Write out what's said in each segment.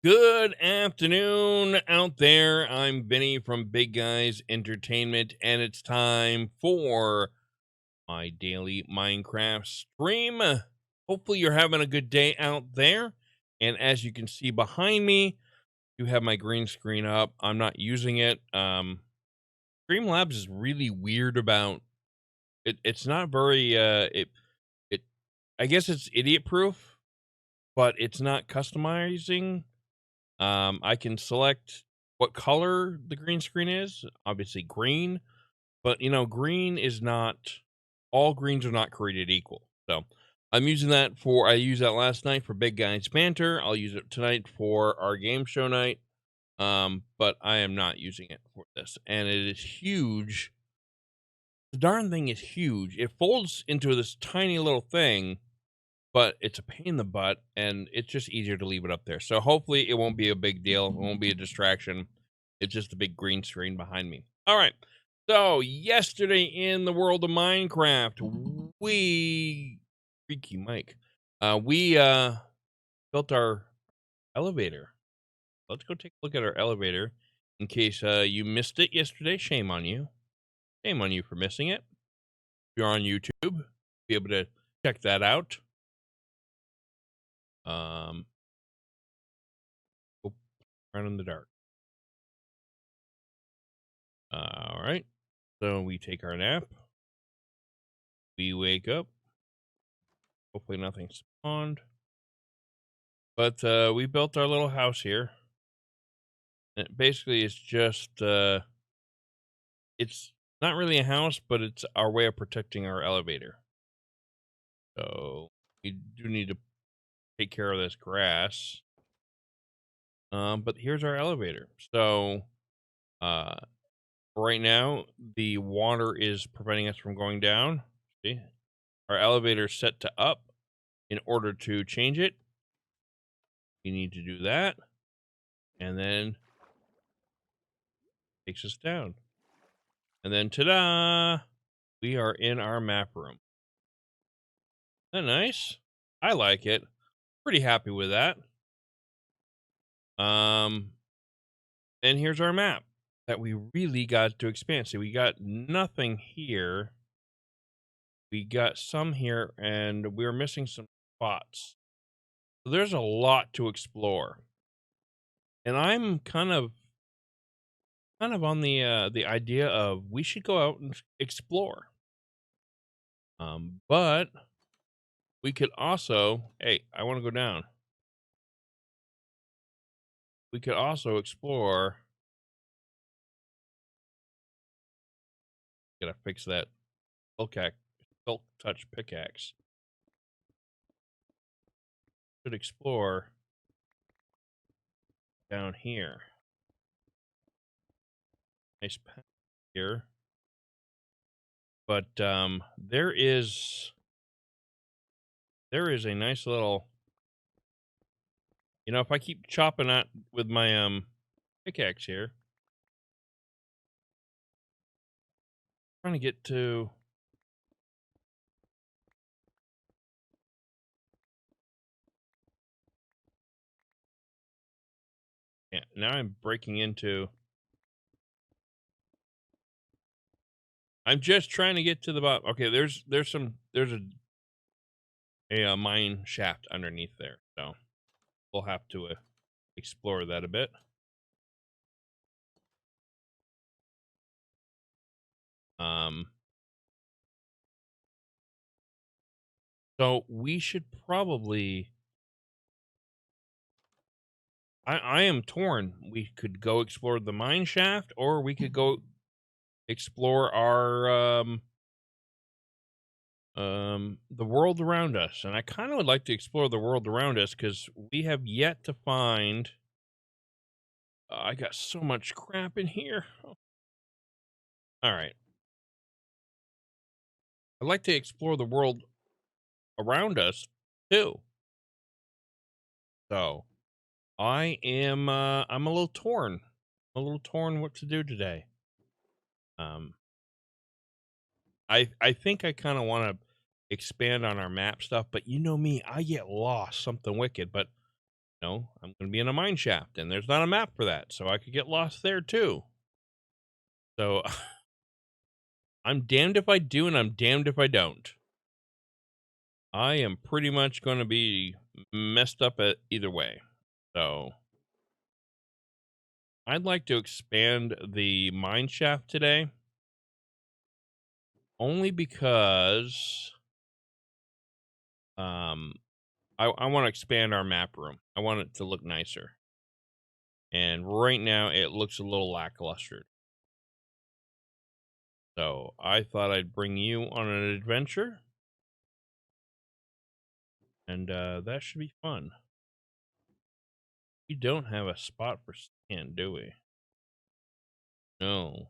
Good afternoon out there. I'm Vinny from Big Guys Entertainment, and it's time for my daily Minecraft stream. Hopefully, you're having a good day out there. And as you can see behind me, you have my green screen up. I'm not using it. Streamlabs is really weird about it. It's not very it. I guess it's idiot proof, but it's not customizing. I can select what color the green screen is, obviously green, but green is not all greens are not created equal. So I'm using that I used that last night for Big Guys Banter. I'll use it tonight for our game show night. But I am not using it for this. And it is huge. The darn thing is huge. It folds into this tiny little thing, but it's a pain in the butt, and it's just easier to leave it up there. So hopefully it won't be a big deal. It won't be a distraction. It's just a big green screen behind me. All right. So yesterday in the world of Minecraft, freaky Mike, we built our elevator. Let's go take a look at our elevator. In case you missed it yesterday, shame on you. Shame on you for missing it. If you're on YouTube, be able to check that out. Um, Run in the dark. All right. So we take our nap. We wake up. Hopefully nothing spawned. But we built our little house here. It basically is just it's not really a house, but it's our way of protecting our elevator. So we do need to take care of this grass. But here's our elevator. So right now the water is preventing us from going down. See? Our elevator is set to up. In order to change it, we need to do that. And then takes us down. And then ta-da! We are in our map room. Isn't that nice? I like it. Pretty happy with that. And here's our map that we really got to expand. See, we got nothing here. We got some here, and we're missing some spots. So there's a lot to explore. And I'm kind of on the idea of we should go out and explore. But we could also, hey, I want to go down. We could also explore. Gotta fix that silk touch pickaxe. Could explore down here. Nice path here. But there is a nice little, if I keep chopping at with my pickaxe here, trying to get to now I'm breaking into. I'm just trying to get to the bottom. Okay, there's a mine shaft underneath there, so we'll have to explore that a bit. So we should probably. I am torn. We could go explore the mine shaft, or we could go explore our the world around us. And I kind of would like to explore the world around us because we have yet to find. I got so much crap in here. All right. I'd like to explore the world around us too. So I'm a little torn. I'm a little torn what to do today. I think I kind of want to expand on our map stuff, but you know me, I get lost something wicked. But No, I'm going to be in a mine shaft, and there's not a map for that, so I could get lost there too. So I'm damned if I do, and I'm damned if I don't. I am pretty much going to be messed up at either way. So I'd like to expand the mine shaft today, only because I want to expand our map room. I want it to look nicer. And right now it looks a little lackluster. So I thought I'd bring you on an adventure. And that should be fun. We don't have a spot for sand, do we? No.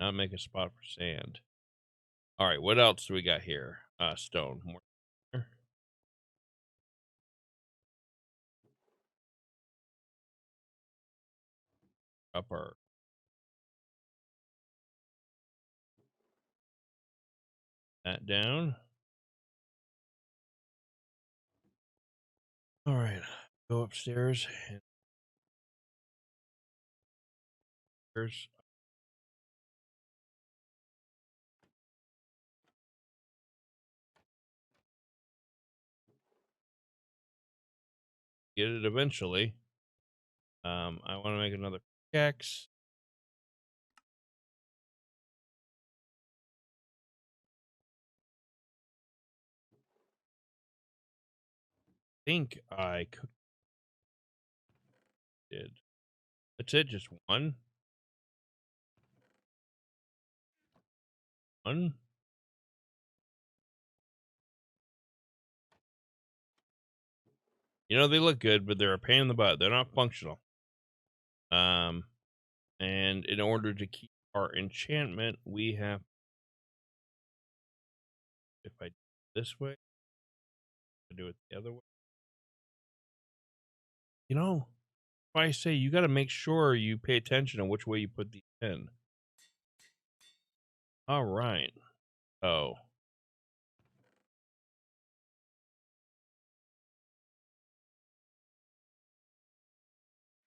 Not make a spot for sand. All right, what else do we got here? Stone. More. Upper. That down. All right. Go upstairs. And there's get it eventually. I want to make another pickaxe. Think I did. That's it, just one. One. You know, they look good, but they're a pain in the butt. They're not functional. And in order to keep our enchantment, we have, if I do it this way, I do it the other way. You know, if I say you got to make sure you pay attention to which way you put these in. All right. Oh.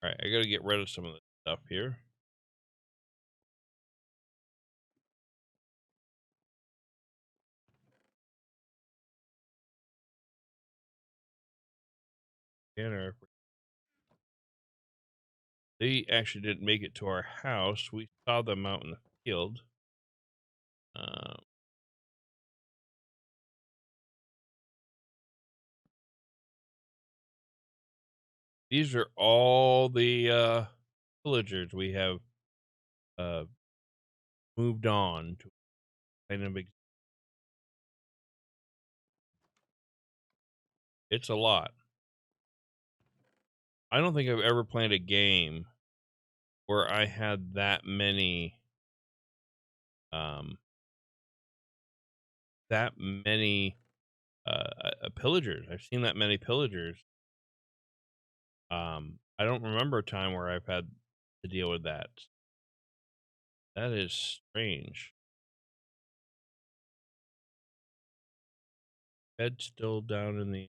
All right, I got to get rid of some of this stuff here. They actually didn't make it to our house. We saw them out in the field. These are all the villagers we have uh, moved on to kind of. It's a lot. I don't think I've ever played a game where I had that many um that many pillagers. I've seen that many pillagers. I don't remember a time where I've had to deal with that. That is strange. Bed still down in the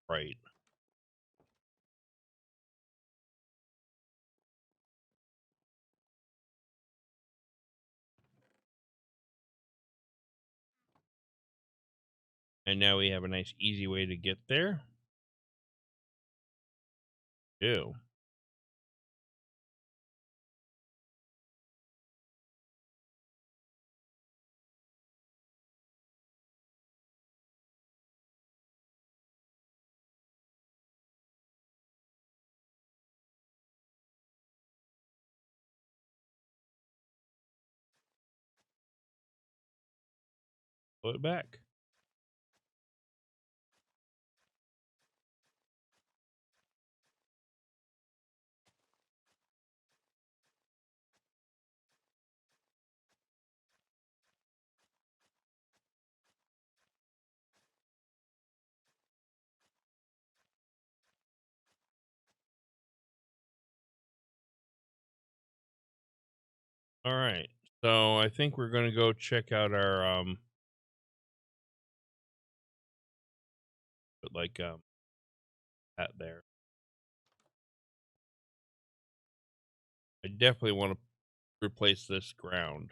right. And now we have a nice easy way to get there. Ew. Put it back. All right. So I think we're gonna go check out our put like that there. I definitely want to replace this ground.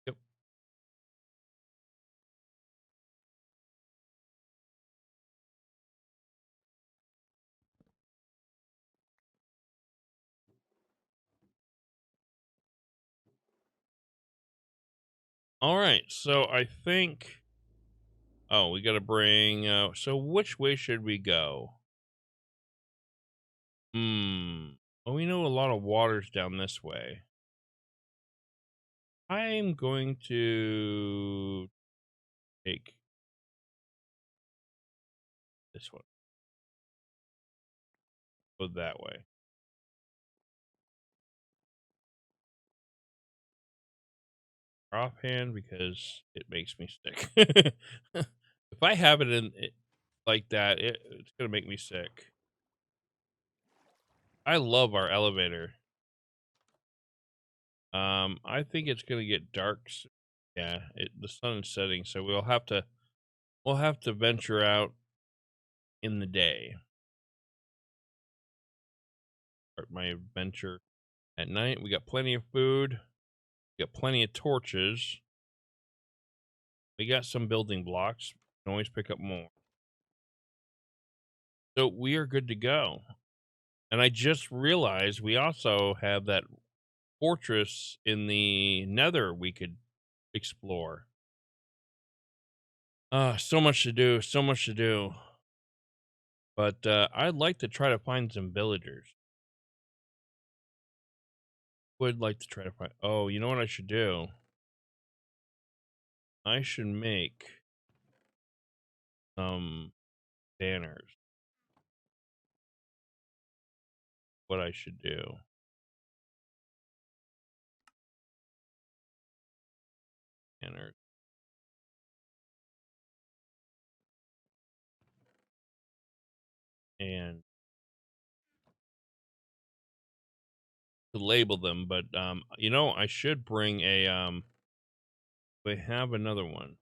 Yep. All right. So I think. Oh, we got to bring. So which way should we go? Well, we know a lot of water's down this way. I'm going to take this one. Go that way. Offhand because it makes me sick. If I have it in it like that, it's gonna make me sick. I love our elevator. I think it's gonna get dark. Yeah, the sun is setting, so we'll have to venture out in the day. Start my adventure at night. We got plenty of food. We got plenty of torches. We got some building blocks. Can always pick up more. So we are good to go. And I just realized we also have that fortress in the Nether we could explore. So much to do, so much to do. But I'd like to try to find some villagers. Would like to try to find. Oh, you know what I should do? I should make some banners. What I should do. Banners. And to label them, but you know, I should bring a they have another one.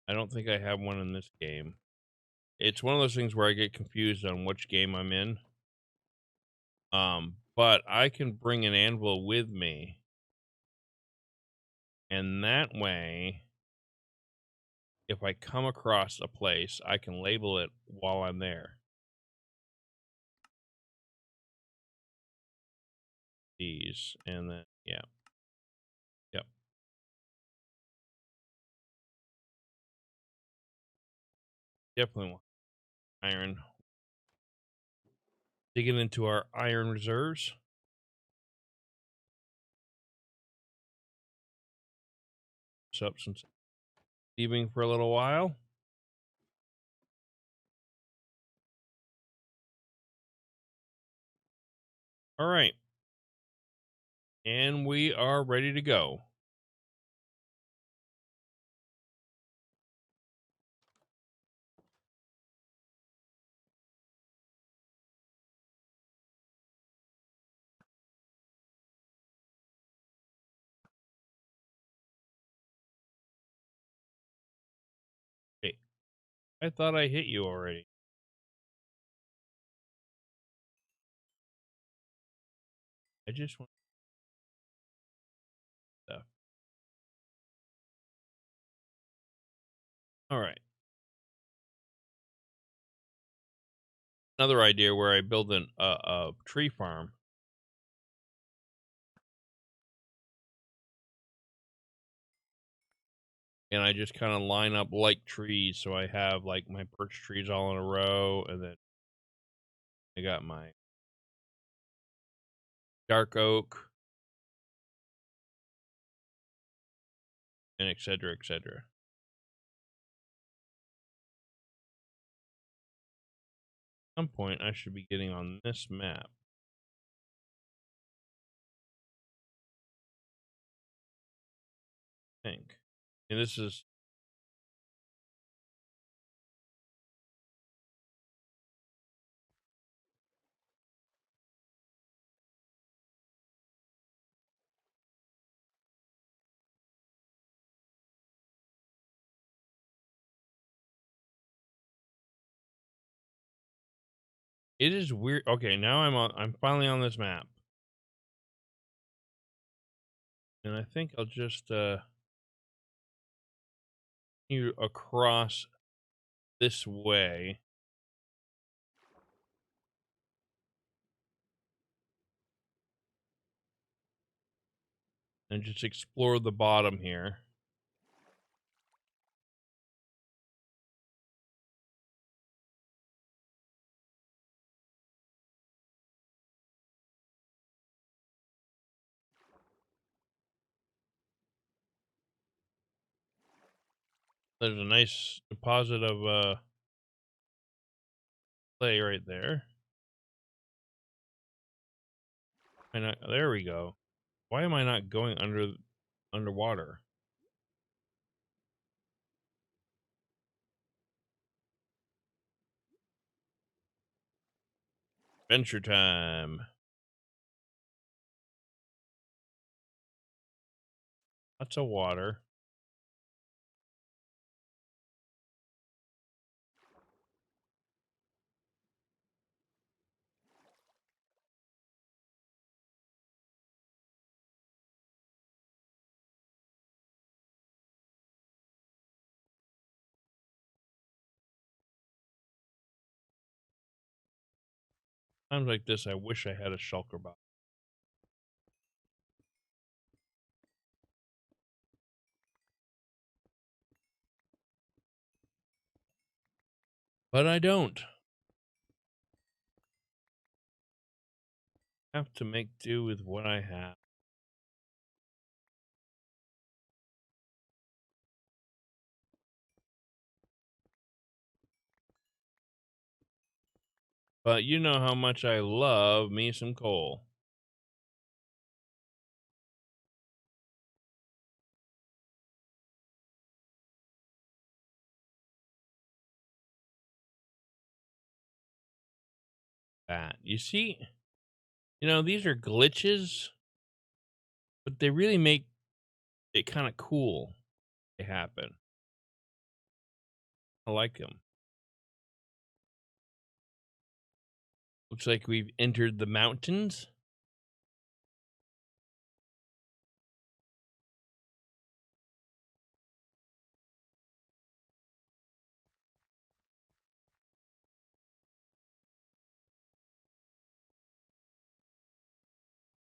I don't think I have one in this game. It's one of those things where I get confused on which game I'm in. But I can bring an anvil with me, and that way, if I come across a place, I can label it while I'm there. These, and then yeah, yep, definitely want iron. Digging into our iron reserves. Up since leaving for a little while. All right. And we are ready to go. Hey, I thought I hit you already. I just want stuff. All right. Another idea where I build a tree farm. And I just kind of line up like trees. So I have like my birch trees all in a row. And then I got my dark oak and et cetera, et cetera. At some point, I should be getting on this map. I think. And this is. It is weird. Okay, now I'm finally on this map. And I think I'll just you across this way and just explore the bottom here. There's a nice deposit of clay right there. And there we go. Why am I not going underwater? Adventure time. Lots of water. Times like this, I wish I had a shulker box. But I don't. Have to make do with what I have. But you know how much I love me some coal. That. You see, these are glitches, but they really make it kind of cool. They happen. I like them. Looks like we've entered the mountains.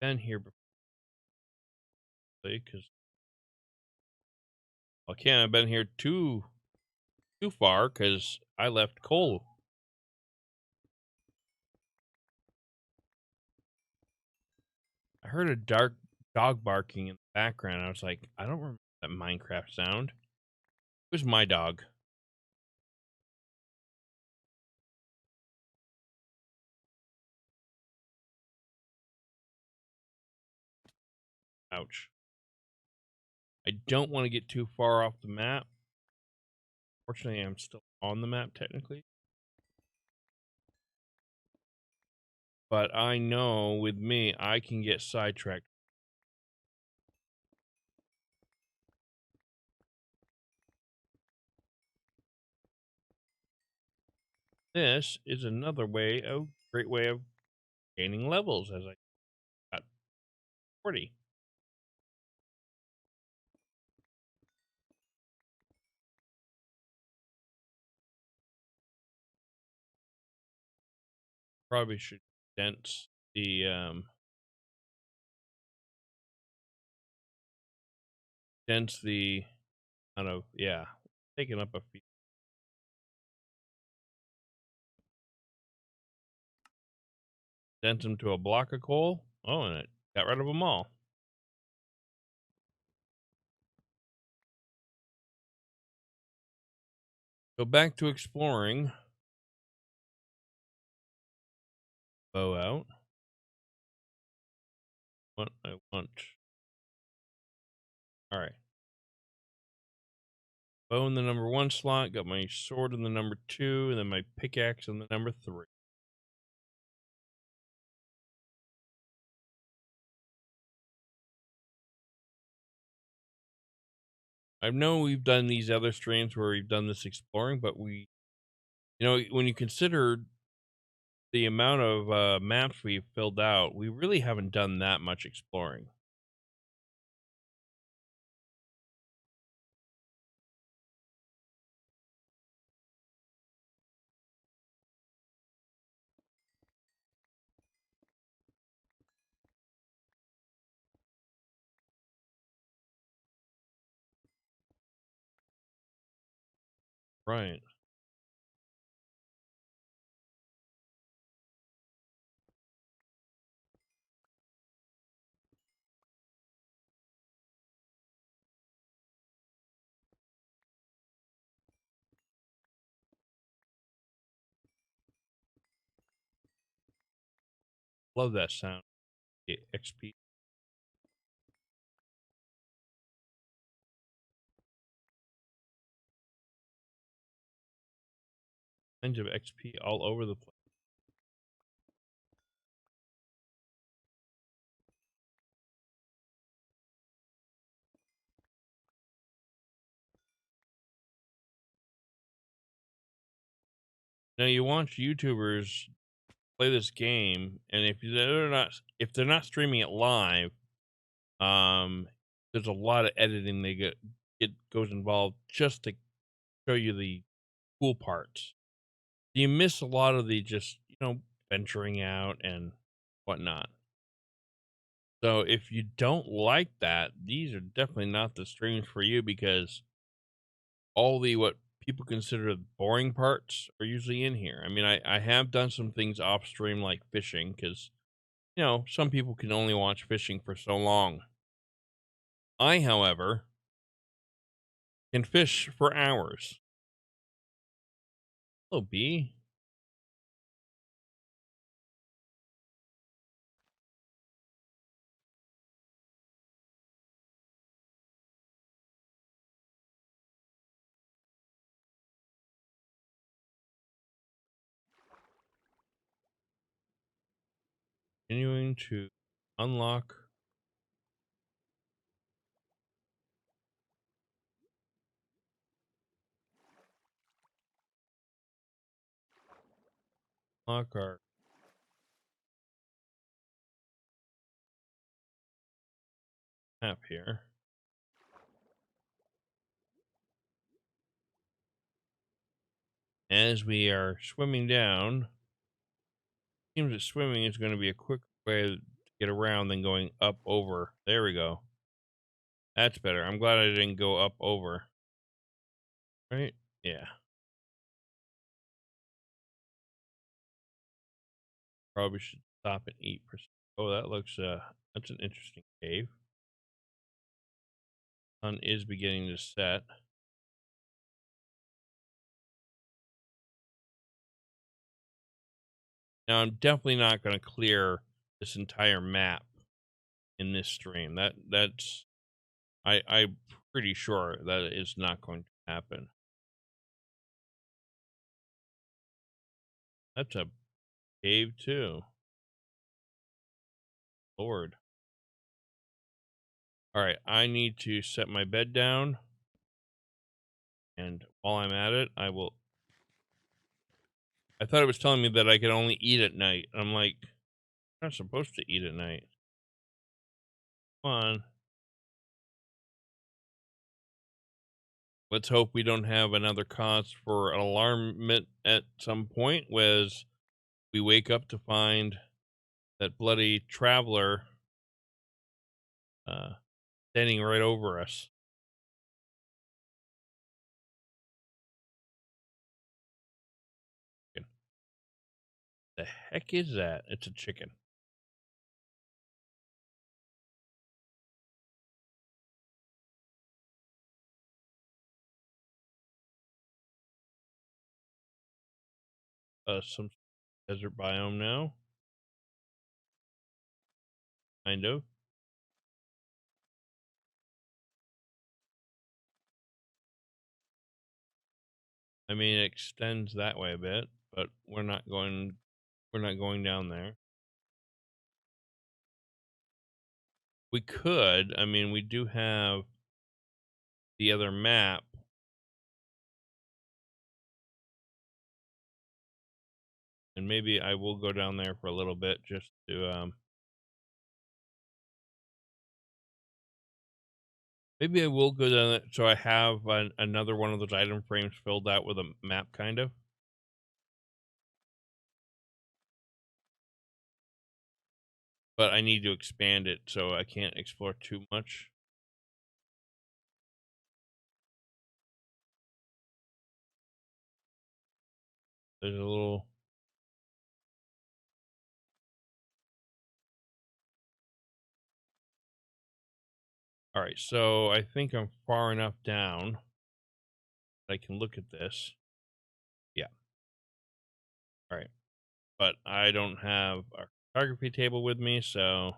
Been here before, because I can't have been here too far because I left coal. I heard a dark dog barking in the background. I was like, I don't remember that Minecraft sound. It was my dog. Ouch. I don't want to get too far off the map. Fortunately, I'm still on the map technically. But I know with me, I can get sidetracked. This is another great way of gaining levels as I got 40. Probably should dense the kind of, yeah, taking up a few. Dense them to a block of coal. Oh, and it got rid of them all. Go back to exploring. Bow out. What I want. All right. Bow in the number 1 slot. Got my sword in the number 2, and then my pickaxe in the number 3. I know we've done these other streams where we've done this exploring, but when you consider the amount of maps we've filled out, we really haven't done that much exploring. Right. Love that sound. The XP. Kinds of XP all over the place. Now you watch YouTubers play this game, and if they're not streaming it live, um, there's a lot of editing they get goes involved just to show you the cool parts. You miss a lot of the just venturing out and whatnot. So if you don't like that, these are definitely not the streams for you because all the what people consider the boring parts are usually in here. I mean, I have done some things off stream like fishing because some people can only watch fishing for so long. I, however, can fish for hours. Hello, B. Continuing to unlock our map here. As we are swimming down, seems that swimming is going to be a quick way to get around than going up over. There we go. That's better. I'm glad I didn't go up over. Right? Yeah. Probably should stop and eat for. Oh, that looks that's an interesting cave. Sun is beginning to set. Now I'm definitely not going to clear this entire map in this stream. That's I'm pretty sure that is not going to happen. That's a cave too. Lord. All right, I need to set my bed down. And while I'm at it, I thought it was telling me that I could only eat at night. I'm like, I'm not supposed to eat at night. Come on. Let's hope we don't have another cause for an alarm at some point, was we wake up to find that bloody traveler uh, standing right over us. The heck is that? It's a chicken. Some desert biome now, kind of. I mean, it extends that way a bit, but we're not going. We're not going down there. We could. I mean, we do have the other map. And And maybe I will go down there for a little bit just to maybe I will go down there so I have another one of those item frames filled out with a map, kind of. But I need to expand it, so I can't explore too much. There's a little. All right, so I think I'm far enough down that I can look at this. Yeah. All right. But I don't have a photography table with me, so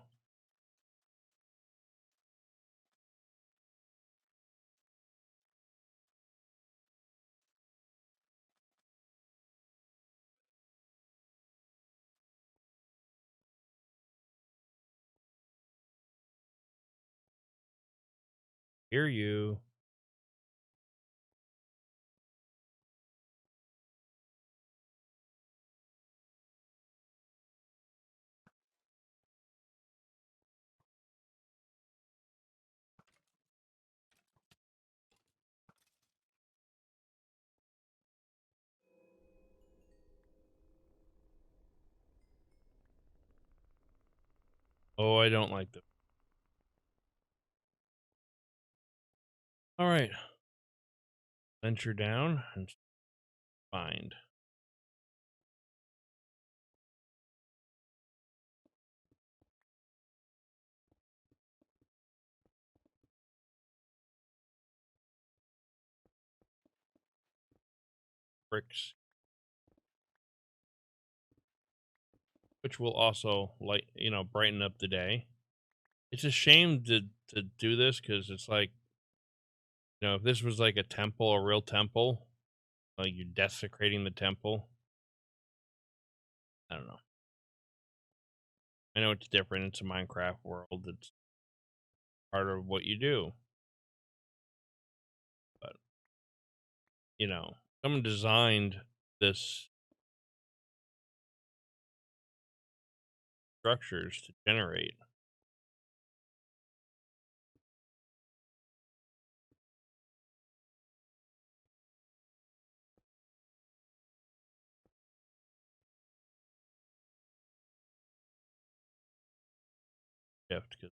hear you. Oh, I don't like them. All right. Venture down and find bricks, which will also brighten up the day. It's a shame to do this because it's like, if this was like a temple, a real temple, like you're desecrating the temple. I don't know. I know it's different. It's a Minecraft world. It's part of what you do. But, someone designed this structures to generate. Shift because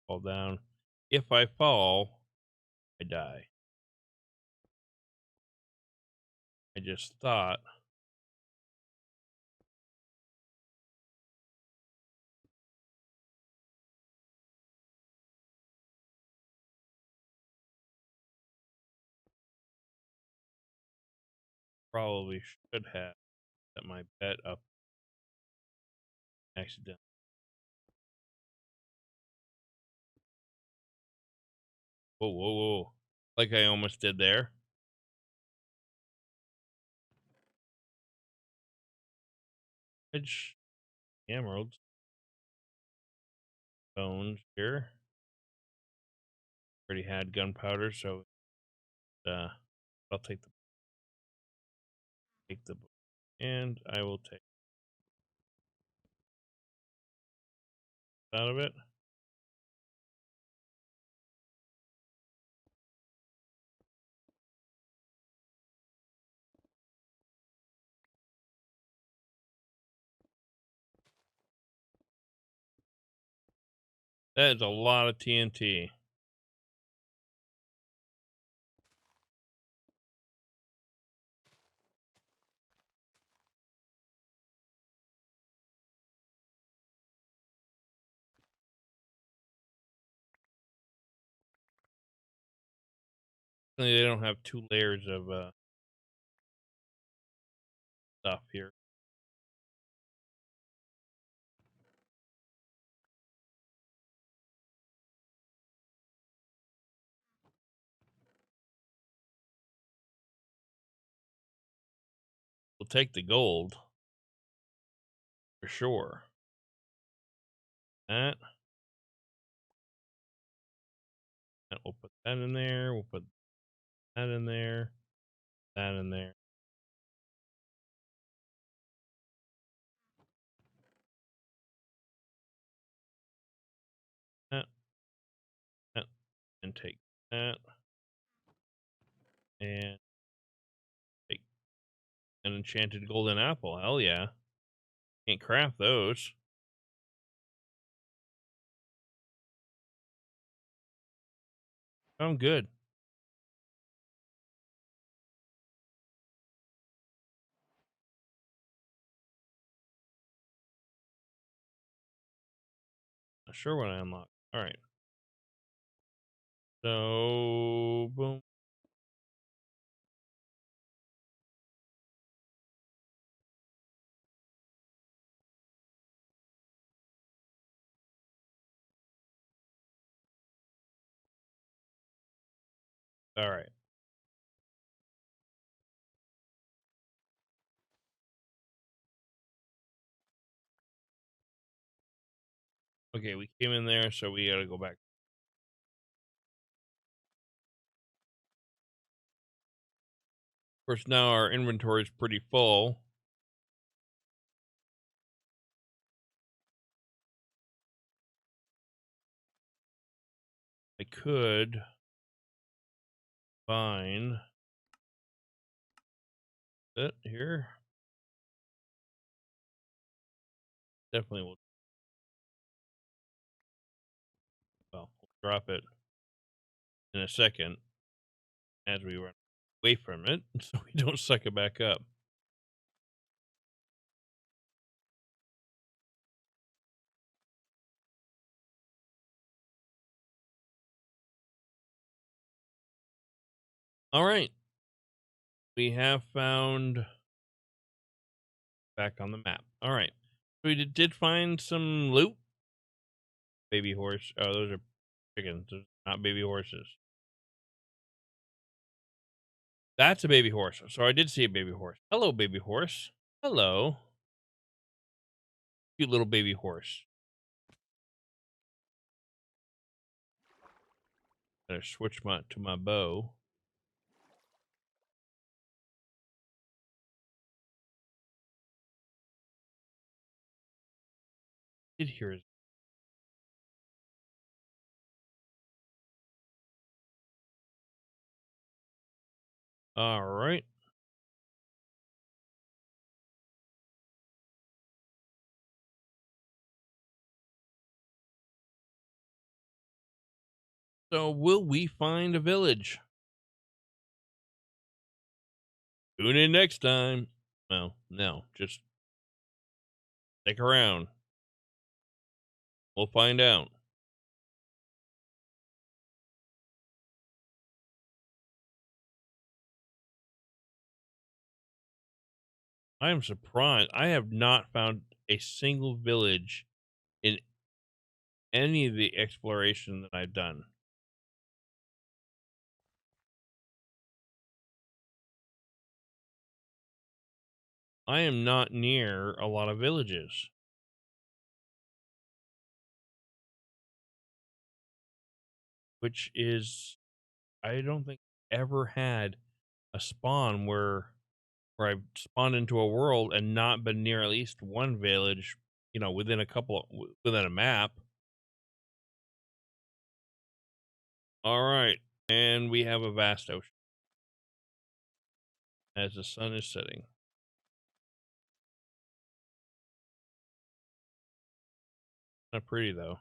fall down. If I fall, I die. I just thought probably should have set my bed up accidentally. Whoa, whoa, whoa. Like I almost did there. Edge, emeralds, bones here. Already had gunpowder, so I'll take the and I will take out of it. That is a lot of TNT. They don't have 2 layers of stuff here. We'll take the gold for sure. That. We'll put that in there. We'll put that in there. That in there. that. And take an enchanted golden apple. Hell yeah. Can't craft those. I'm good. Not sure what I unlocked. All right. So, boom. All right. Okay, we came in there, so we gotta go back. Of course, now our inventory is pretty full. I could find it here. Definitely will. Well, we'll drop it in a second as we run away from it, so we don't suck it back up. All right. We have found back on the map. All right. We did find some loot. Baby horse. Oh, those are chickens. Those are not baby horses. That's a baby horse. So I did see a baby horse. Hello, baby horse. Hello. Cute little baby horse. Better switch to my bow. Did hear his. All right. So will we find a village? Tune in next time. Well, no, just stick around. We'll find out. I am surprised. I have not found a single village in any of the exploration that I've done. I am not near a lot of villages, which is, I don't think ever had a spawn where I've spawned into a world and not been near at least one village, within within a map. All right. And we have a vast ocean as the sun is setting. Not pretty though.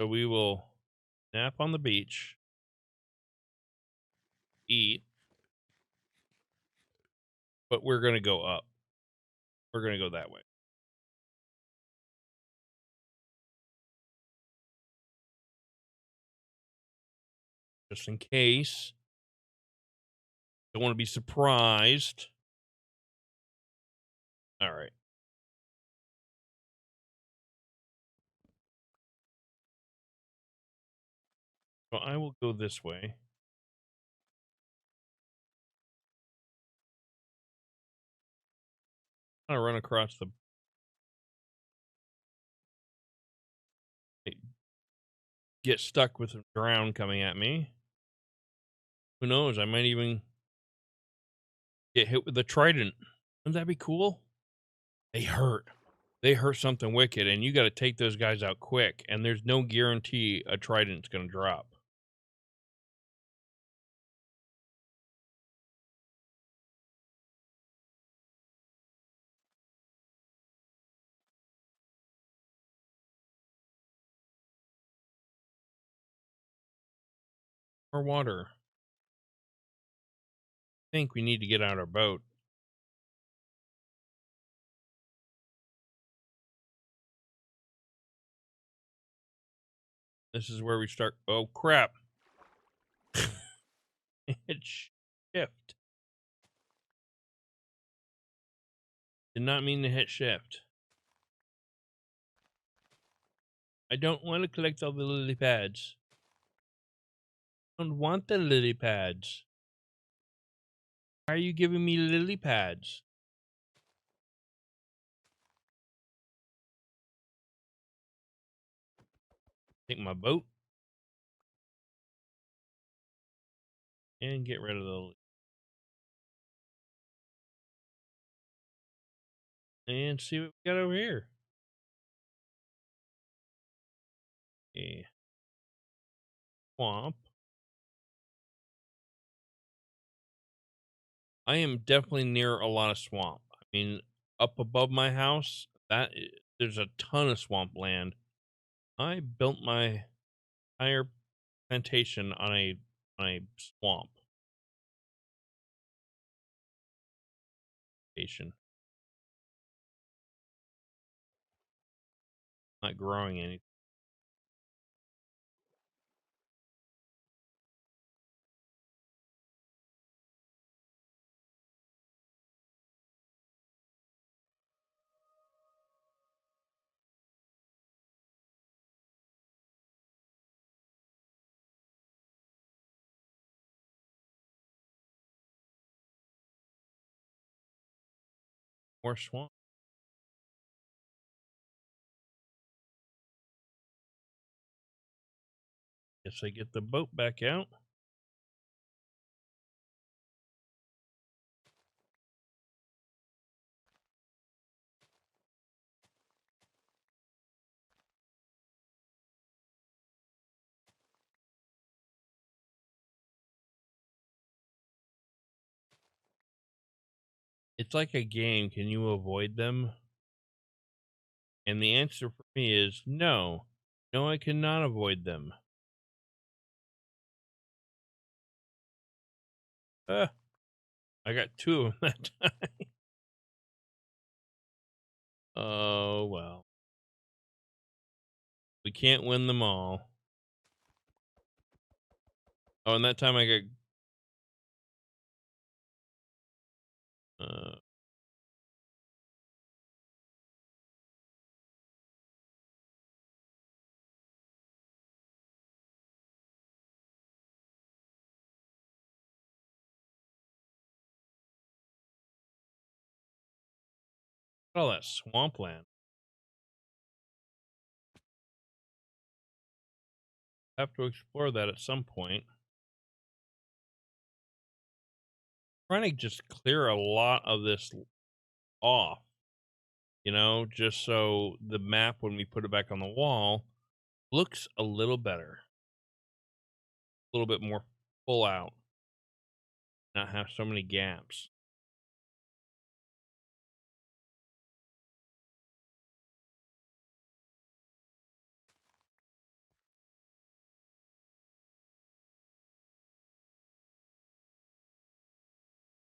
So we will nap on the beach, eat, but we're going to go up. We're going to go that way. Just in case. Don't want to be surprised. All right. So I will go this way. I'm going to run across the. Get stuck with a drown coming at me. Who knows? I might even get hit with a trident. Wouldn't that be cool? They hurt. they hurt something wicked, and you got to take those guys out quick. And there's no guarantee a trident's going to drop. Or water. I think we need to get out our boat. This is where we start. Oh, crap. Hit shift. Did not mean to hit shift. I don't want to collect all the lily pads. I don't want the lily pads. Why are you giving me lily pads? Take my boat. And get rid of the... And see what we got over here. A swamp. I am definitely near a lot of swamp. I mean, up above my house, there's a ton of swamp land. I built my entire plantation on a swamp station. Not growing anything. More swamp. Guess I get the boat back out. It's like a game. Can you avoid them? And the answer for me is no. No, I cannot avoid them. I got two of them that time. Oh, well. We can't win them all. Oh, and that time I got... all that swampland. Have to explore that at some point. Trying to just clear a lot of this off, you know, just so the map, when we put it back on the wall, looks a little better, a little bit more full out, not have so many gaps.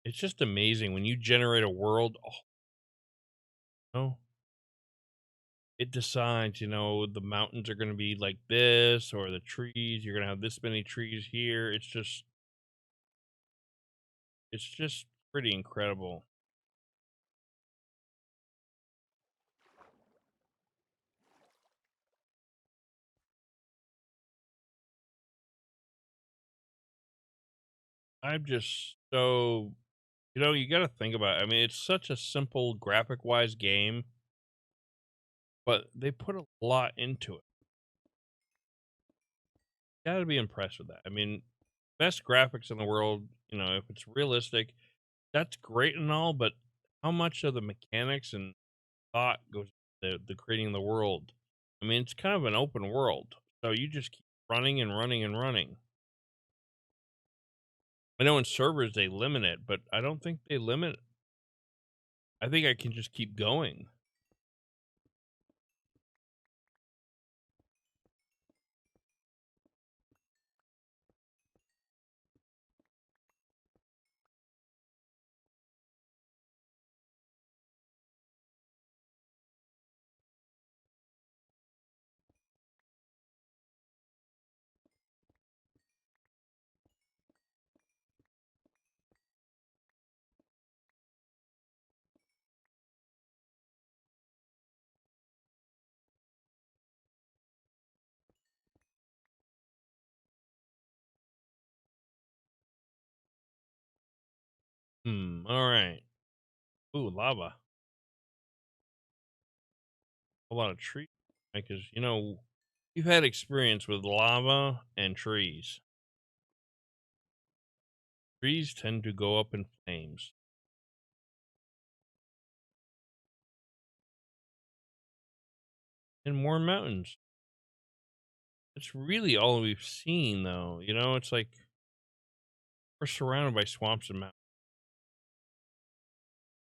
It's just amazing when you generate a world. Oh, it decides, you know, the mountains are going to be like this, or the trees, you're going to have this many trees here. It's just pretty incredible. I'm just so, you know, you got to think about it. I mean, it's such a simple graphic wise game, but they put a lot into it. Got to be impressed with that. I mean, best graphics in the world, you know, if it's realistic, that's great and all, but how much of the mechanics and thought goes the creating the world. I mean, it's kind of an open world, so you just keep running and running and running. I know in servers they limit it, but I don't think they limit. I think I can just keep going. All right. Ooh, lava. A lot of trees. Because you've had experience with lava and trees. Trees tend to go up in flames. And more mountains. It's really all we've seen, though. It's like we're surrounded by swamps and mountains.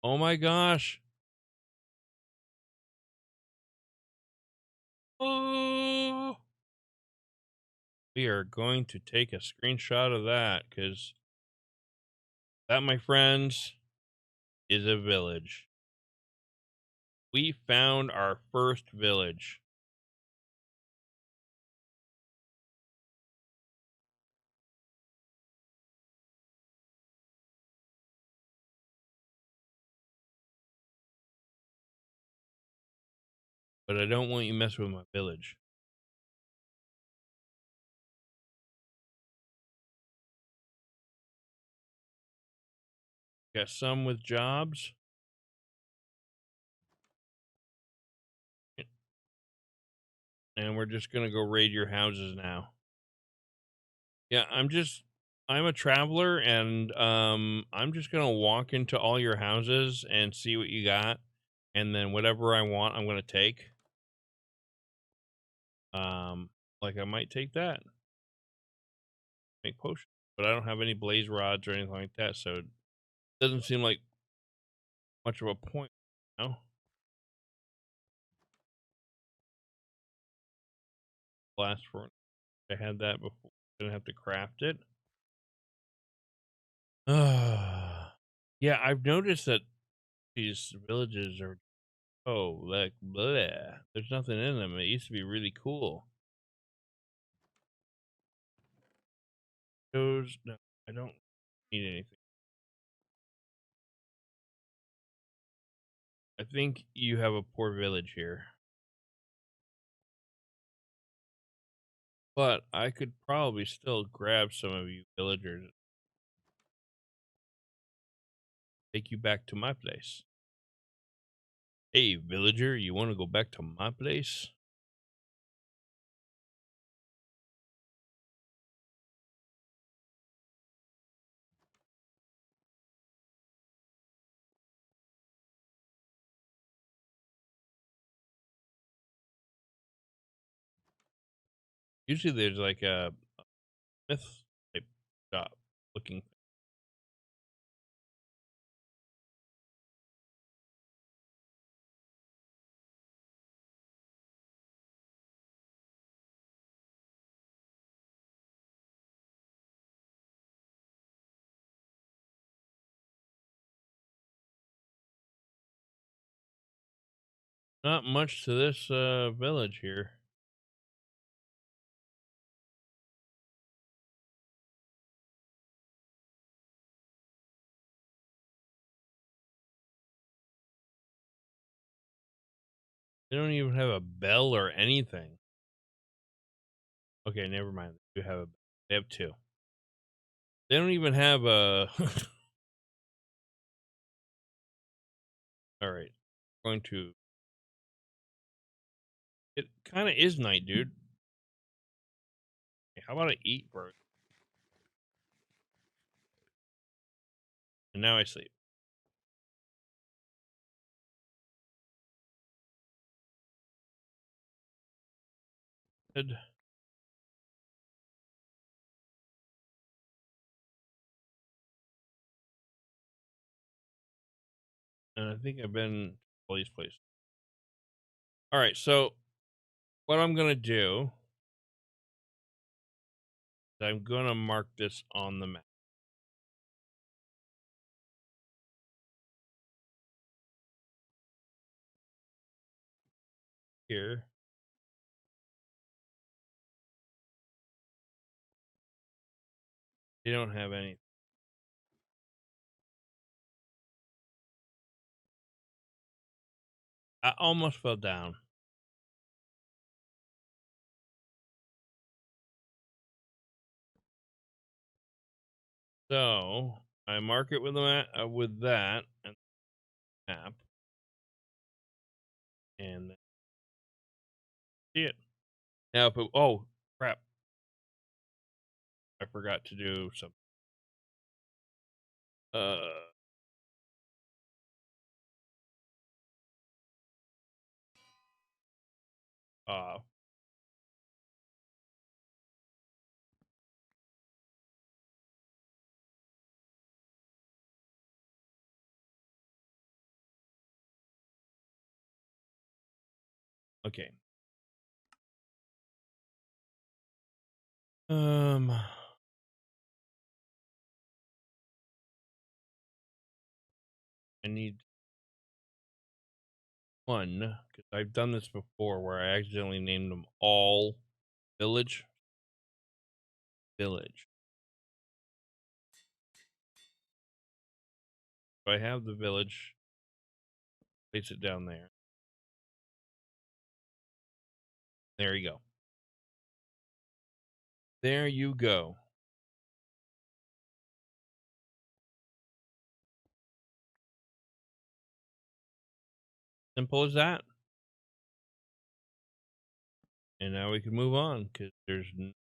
Oh my gosh. Oh, we are going to take a screenshot of that because that, my friends, is a village. We found our first village. But I don't want you messing with my village. Got some with jobs. And we're just going to go raid your houses now. Yeah, I'm a traveler, and I'm just going to walk into all your houses and see what you got, and then whatever I want I'm going to take. Like I might take that. Make potions. But I don't have any blaze rods or anything like that, so it doesn't seem like much of a point, you know? Blast for I had that before. Didn't have to craft it. Yeah, I've noticed that these villages are like bleh. There's nothing in them. It used to be really cool. Those no, I don't need anything. I think you have a poor village here. But I could probably still grab some of you villagers, take you back to my place. Hey, villager, you want to go back to my place? Usually there's like a myth type shop looking. Not much to this village here. They don't even have a bell or anything. Okay, never mind. They have two. They don't even have a. All right, going to. It kind of is night, dude. Hey, how about I eat first, and now I sleep. Good. And I think I've been to all these places. All right, so what I'm gonna do is I'm gonna mark this on the map here. They don't have any. I almost fell down. So I mark it with the with that and map, and see it. Now, if it, oh crap, I forgot to do something. Uh, uh, okay. I need one because I've done this before where I accidentally named them all village. Village. So I have the village. Place it down there. There you go. There you go. Simple as that. And now we can move on because there's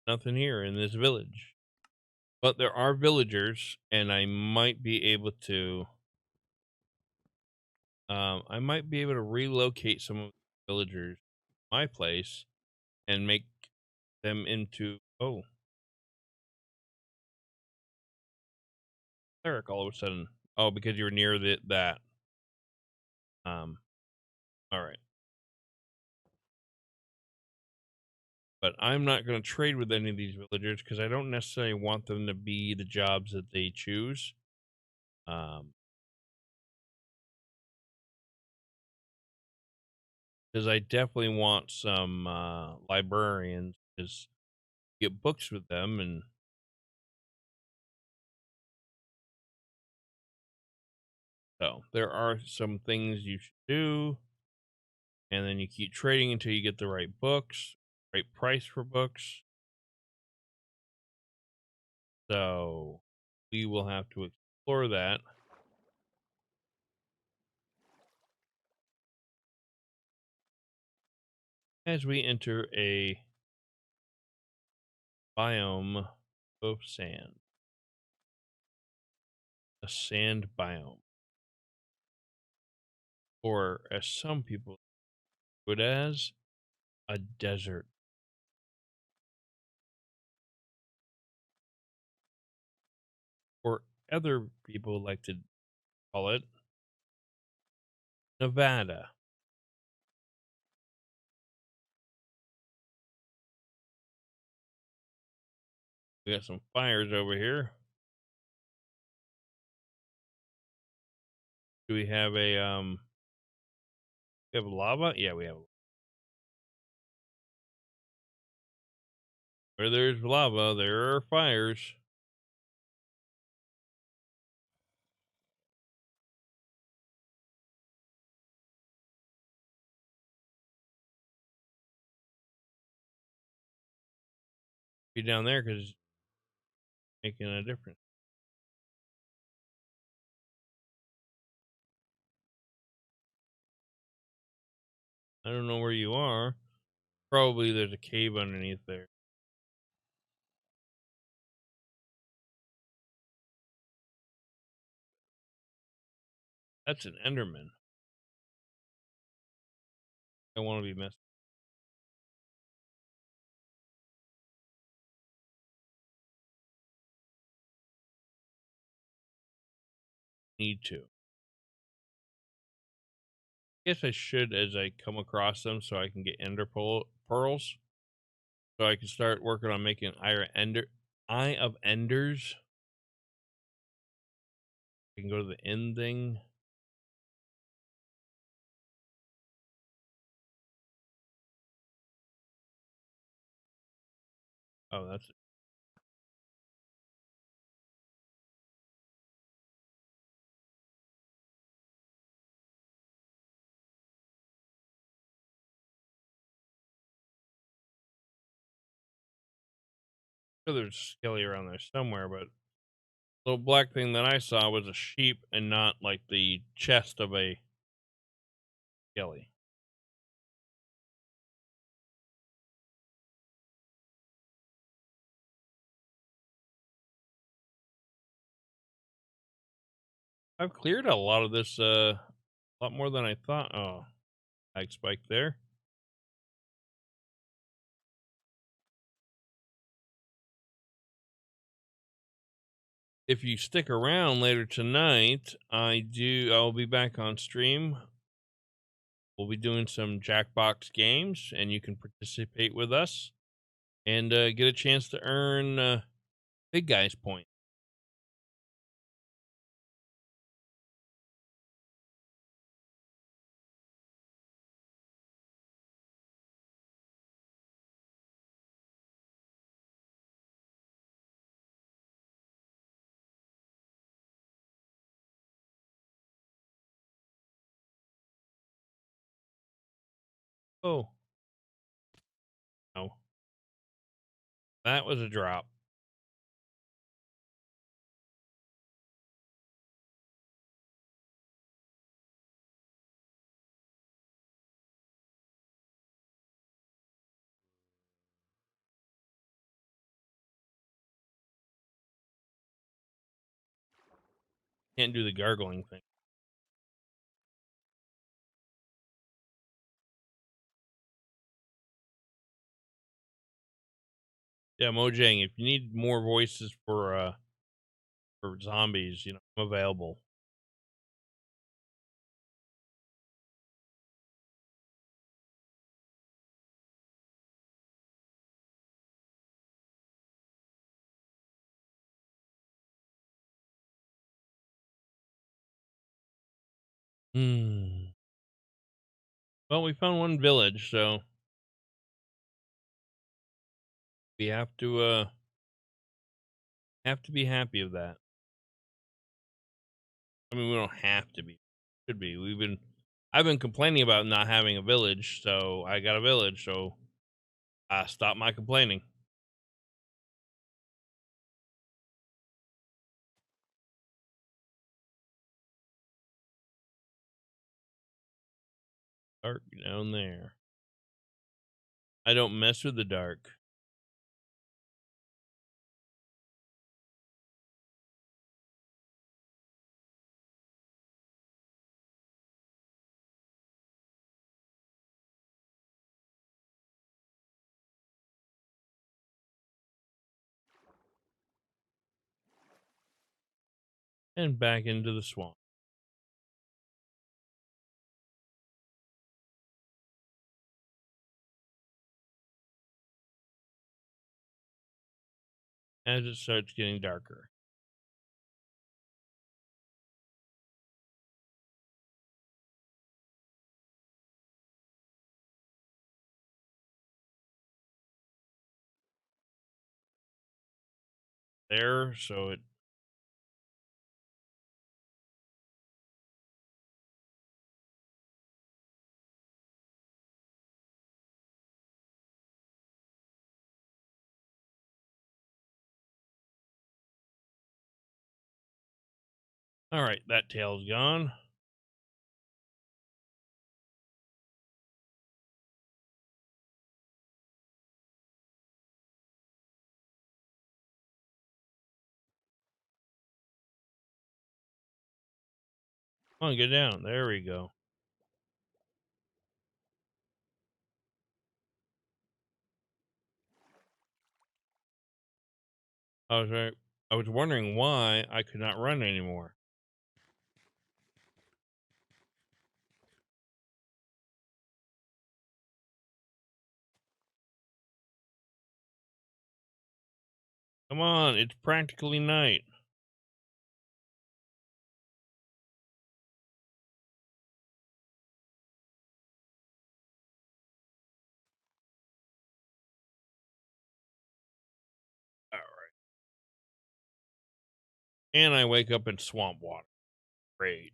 nothing here in this village. But there are villagers, and I might be able to. I might be able to relocate some of the villagers to my place and make them into cleric all of a sudden. Oh, because you're near that. Um, all right. But I'm not going to trade with any of these villagers because I don't necessarily want them to be the jobs that they choose. Because I definitely want some librarians because get books with them, and so there are some things you should do, and then you keep trading until you get the right books, right price for books. So we will have to explore that as we enter a biome of sand, a sand biome, or as some people put it as a desert, or other people like to call it Nevada. We got some fires over here. Do we have a we have lava? Yeah, we have. Where there's lava, there are fires. Be down there because making a difference. I don't know where you are. Probably there's a cave underneath there. That's an Enderman. I want to be missed. Need to. Guess I should as I come across them so I can get ender pearls. So I can start working on making Eye of Enders. I can go to the end thing. Oh, that's it. Sure there's skelly around there somewhere, but the little black thing that I saw was a sheep and not like the chest of a skelly. I've cleared a lot of this, a lot more than I thought. Oh, lag spike there. If you stick around later tonight, I'll be back on stream. We'll be doing some Jackbox games, and you can participate with us and get a chance to earn big guys points. Oh, no, that was a drop. Can't do the gargling thing. Yeah, Mojang, if you need more voices for zombies, I'm available. Hmm. Well, we found one village, so we have to be happy of that. I mean, we don't have to be. Should be. I've been complaining about not having a village, so I got a village, so I stop my complaining. Dark down there. I don't mess with the dark. And back into the swamp. As it starts getting darker. There, so it. All right, that tail's gone. Come on, get down. There we go. I was right. I was wondering why I could not run anymore. Come on, it's practically night. All right. And I wake up in swamp water. Great.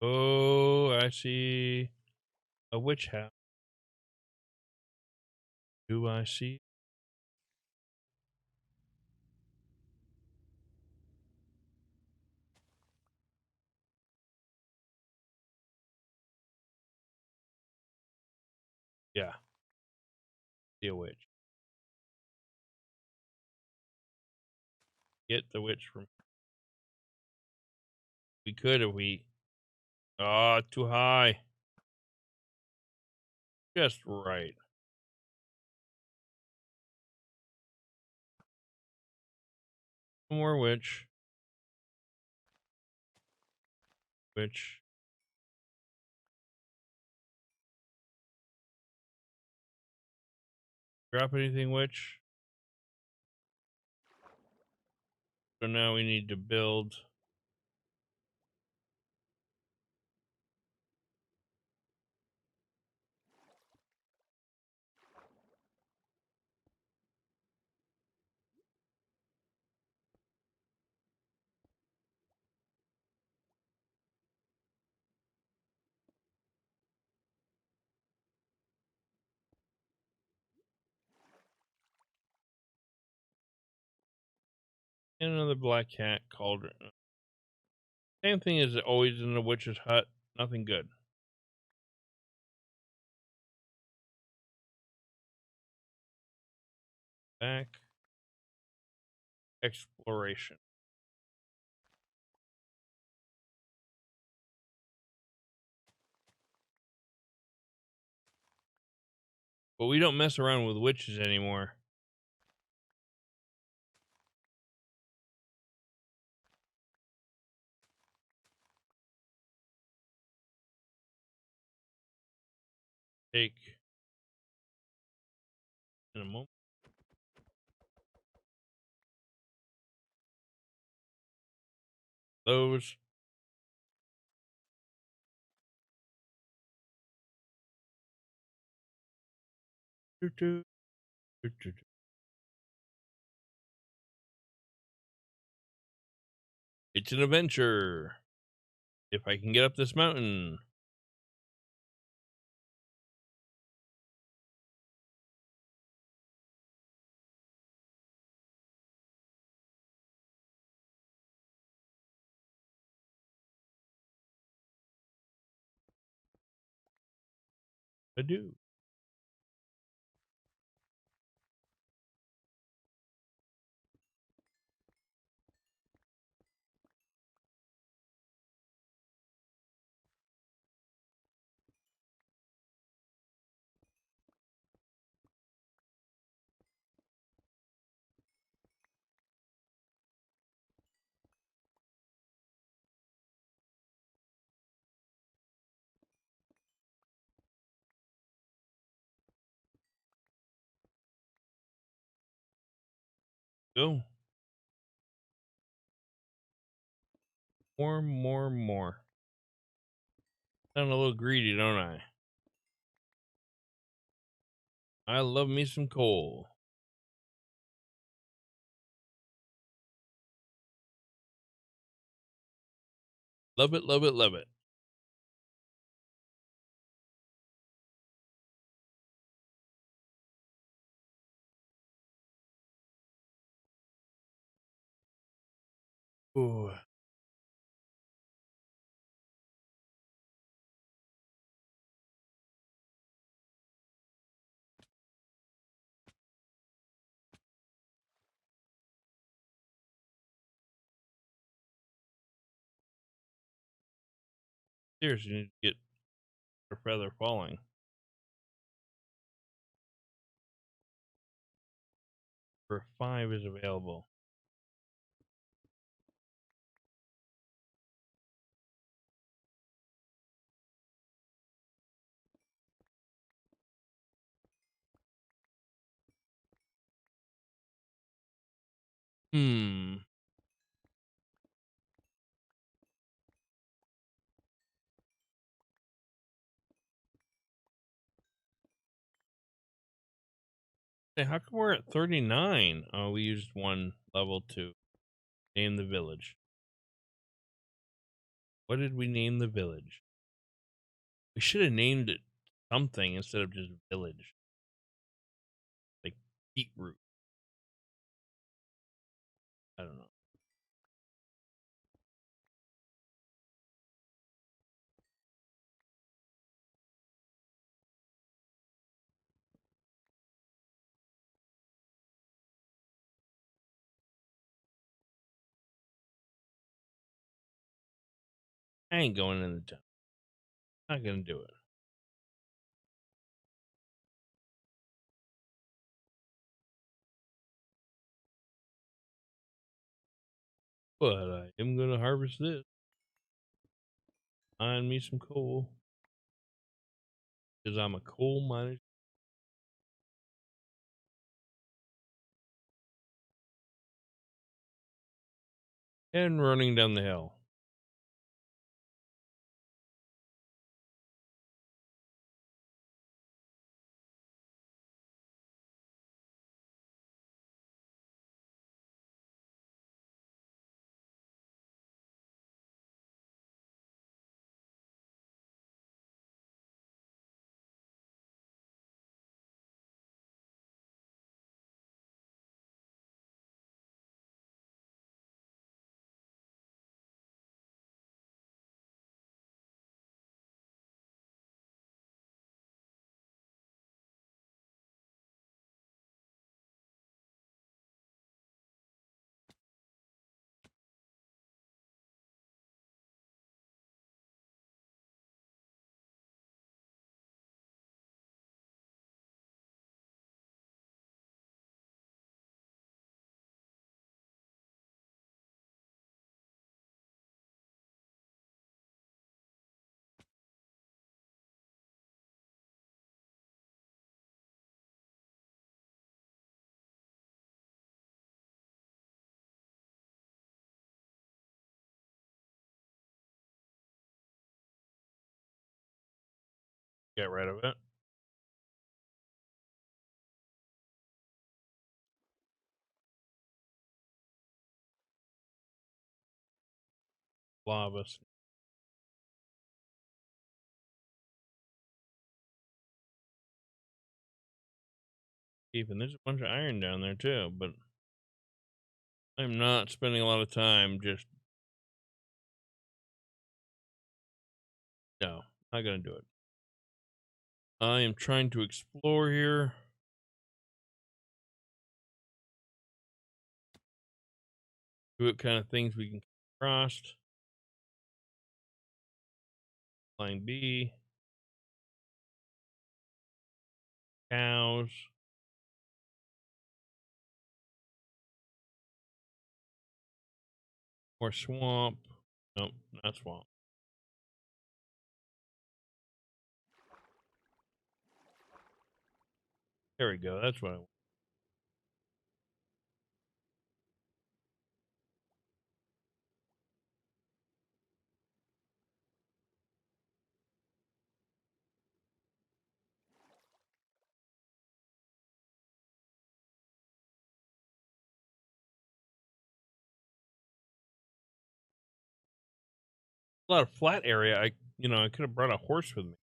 Oh, I see a witch hat. Do I see? Yeah, see a witch. Get the witch from. We could if we. Oh, too high. Just right. More witch. Witch. Drop anything, witch. So now we need to build. And another black cat cauldron. Same thing as always in the witch's hut. Nothing good. Back. Exploration. But we don't mess around with witches anymore. Take in a moment. Those. It's an adventure. If I can get up this mountain. I do. Go. More. Sound a little greedy, don't I? I love me some coal. Love it, love it, love it. Ooh. Seriously, you need to get a feather falling. for 5 is available. Hmm. Hey, how come we're at 39? Oh, we used one level to name the village. What did we name the village? We should have named it something instead of just village. Like beetroot. I don't know. I ain't going in the town. Not gonna do it. But I am gonna harvest this. Find me some coal. Because I'm a coal miner. And running down the hill. Get rid of it. Lava. Even there's a bunch of iron down there too, but I'm not spending a lot of time just no, not gonna do it. I am trying to explore here. See what kind of things we can cross. Flying bee, cows, more swamp. Nope, not swamp. There we go. That's what I want. A lot of flat area. I could have brought a horse with me.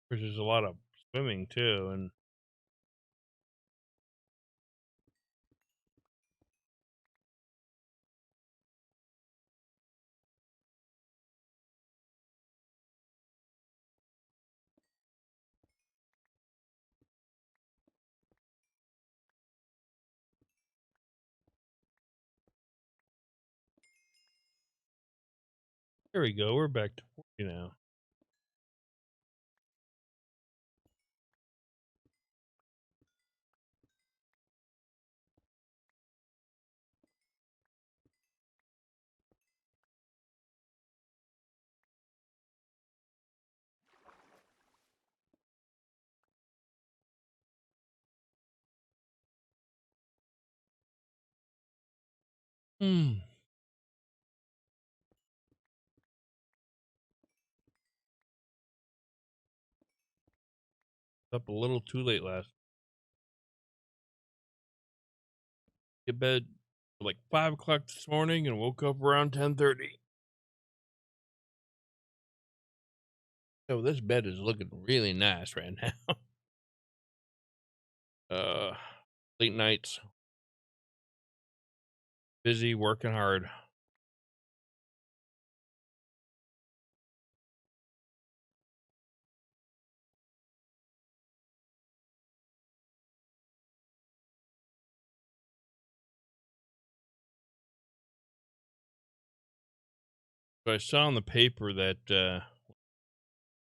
Because there's a lot of swimming too, and there we go. We're back to 40 now. Hmm. Up a little too late last. Get bed like 5 o'clock this morning and woke up around 10:30. So this bed is looking really nice right now. Uh, Late nights, busy, working hard. So I saw in the paper that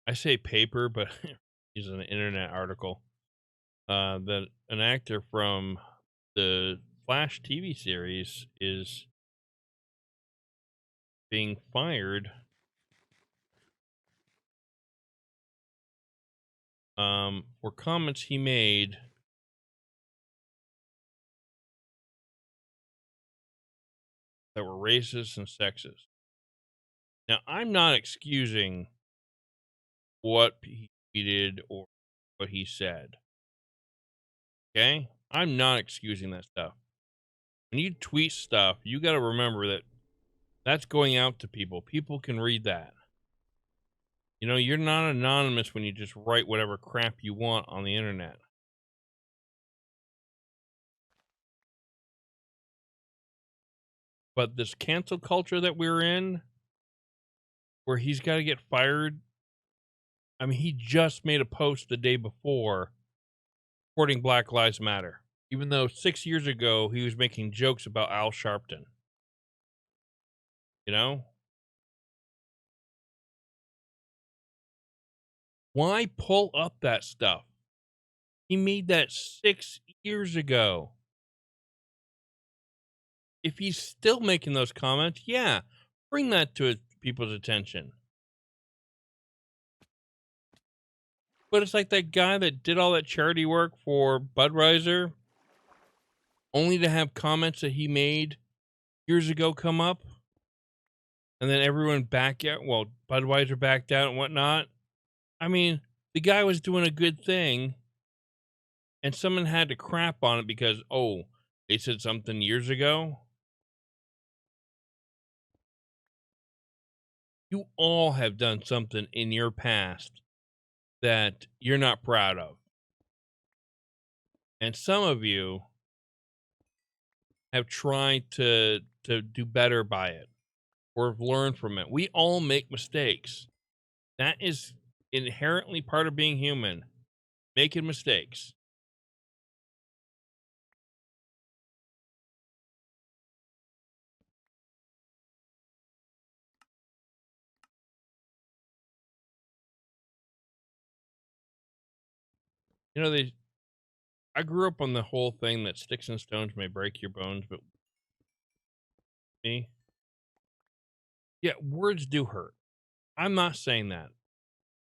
I say paper, but it's an internet article that an actor from the Flash TV series is being fired for comments he made that were racist and sexist. Now, I'm not excusing what he did or what he said. Okay? I'm not excusing that stuff. When you tweet stuff, you got to remember that that's going out to people. People can read that. You know, you're not anonymous when you just write whatever crap you want on the internet. But this cancel culture that we're in, where he's got to get fired, I mean, he just made a post the day before supporting Black Lives Matter, even though 6 years ago he was making jokes about Al Sharpton. You know? Why pull up that stuff? He made that 6 years ago. If he's still making those comments, yeah, bring that to people's attention. But it's like that guy that did all that charity work for Budweiser, only to have comments that he made years ago come up, and then everyone back out. Well, Budweiser backed out and whatnot. I mean, the guy was doing a good thing, and someone had to crap on it because, oh, they said something years ago. You all have done something in your past that you're not proud of. And some of you have tried to do better by it or have learned from it. We all make mistakes. That is inherently part of being human, making mistakes. You know, I grew up on the whole thing that sticks and stones may break your bones, but me, yeah, words do hurt. I'm not saying that,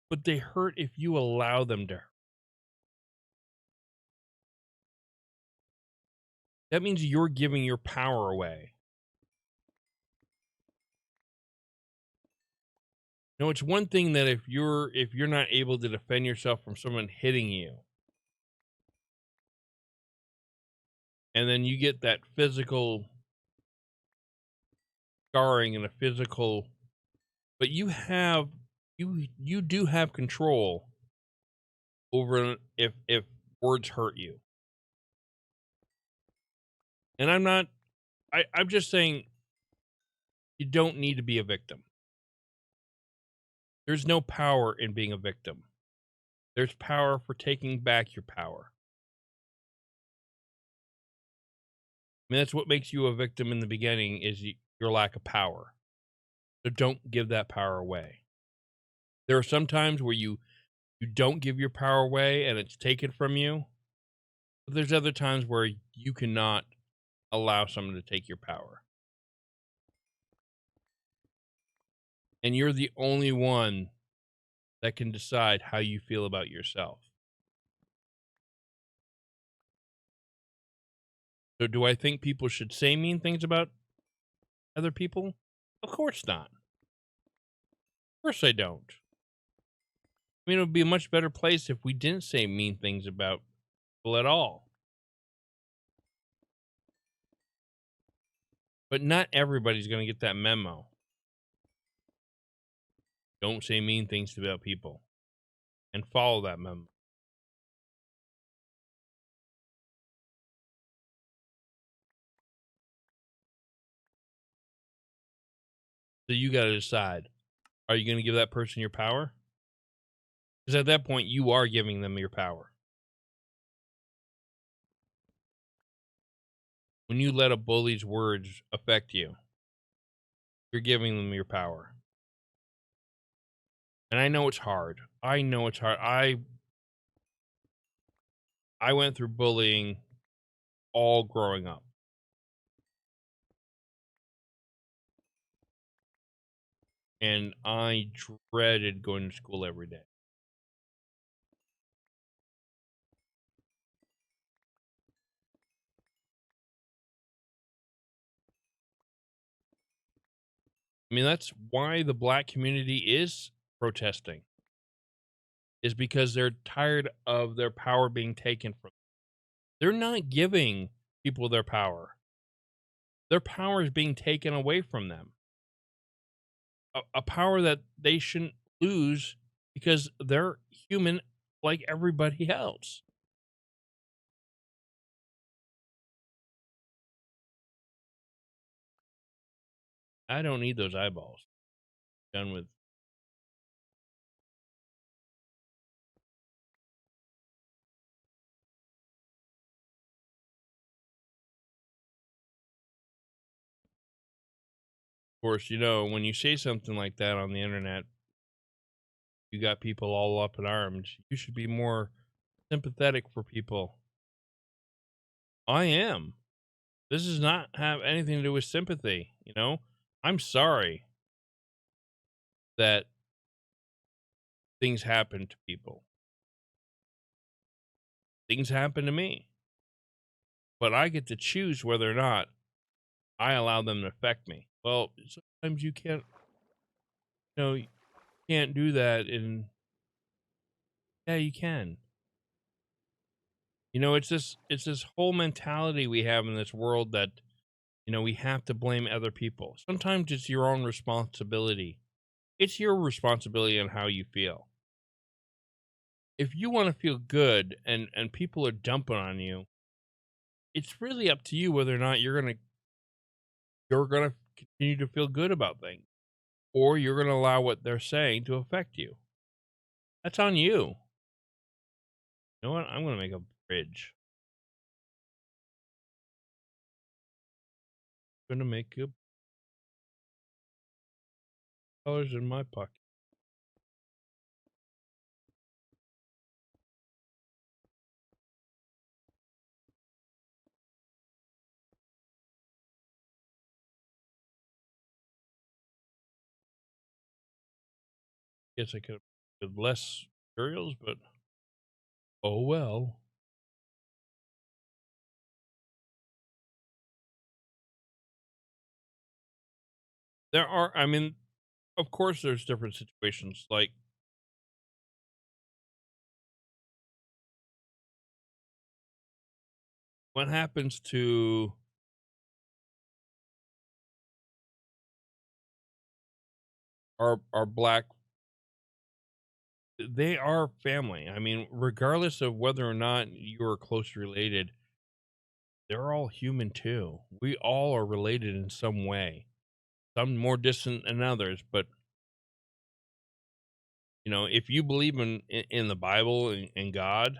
but they hurt if you allow them to hurt. That means you're giving your power away. No, it's one thing that if you're not able to defend yourself from someone hitting you, and then you get that physical scarring and a physical, but you do have control over if words hurt you. And I'm just saying you don't need to be a victim. There's no power in being a victim. There's power for taking back your power. I mean, that's what makes you a victim in the beginning is your lack of power. So don't give that power away. There are some times where you don't give your power away and it's taken from you. But there's other times where you cannot allow someone to take your power. And you're the only one that can decide how you feel about yourself. So do I think people should say mean things about other people? Of course not. Of course I don't. I mean, it would be a much better place if we didn't say mean things about people at all. But not everybody's going to get that memo. Don't say mean things about people and follow that memo. So you got to decide, are you going to give that person your power? Because at that point, you are giving them your power. When you let a bully's words affect you, you're giving them your power. And I know it's hard. I know it's hard. I went through bullying all growing up. And I dreaded going to school every day. I mean, that's why the black community is protesting, is because they're tired of their power being taken from them. They're not giving people their power. Their power is being taken away from them. A power that they shouldn't lose because they're human like everybody else. I don't need those eyeballs. Done with. Of course, when you say something like that on the internet, you got people all up in arms. You should be more sympathetic for people. I am. This does not have anything to do with sympathy. I'm sorry that things happen to people. Things happen to me. But I get to choose whether or not I allow them to affect me. Well, sometimes you can't do that. And yeah, you can. It's this whole mentality we have in this world that, we have to blame other people. Sometimes it's your own responsibility. It's your responsibility on how you feel. If you want to feel good and people are dumping on you, it's really up to you whether or not you're gonna continue to feel good about things, or you're gonna allow what they're saying to affect you. That's on you. You know what? I'm gonna make a bridge. I'm gonna make $2 in my pocket. Guess I could have with less materials, but oh well. I mean, of course, there's different situations. Like, what happens to our black? They are family. I mean, regardless of whether or not you are close related, they're all human too. We all are related in some way. Some more distant than others, but if you believe in the Bible and God,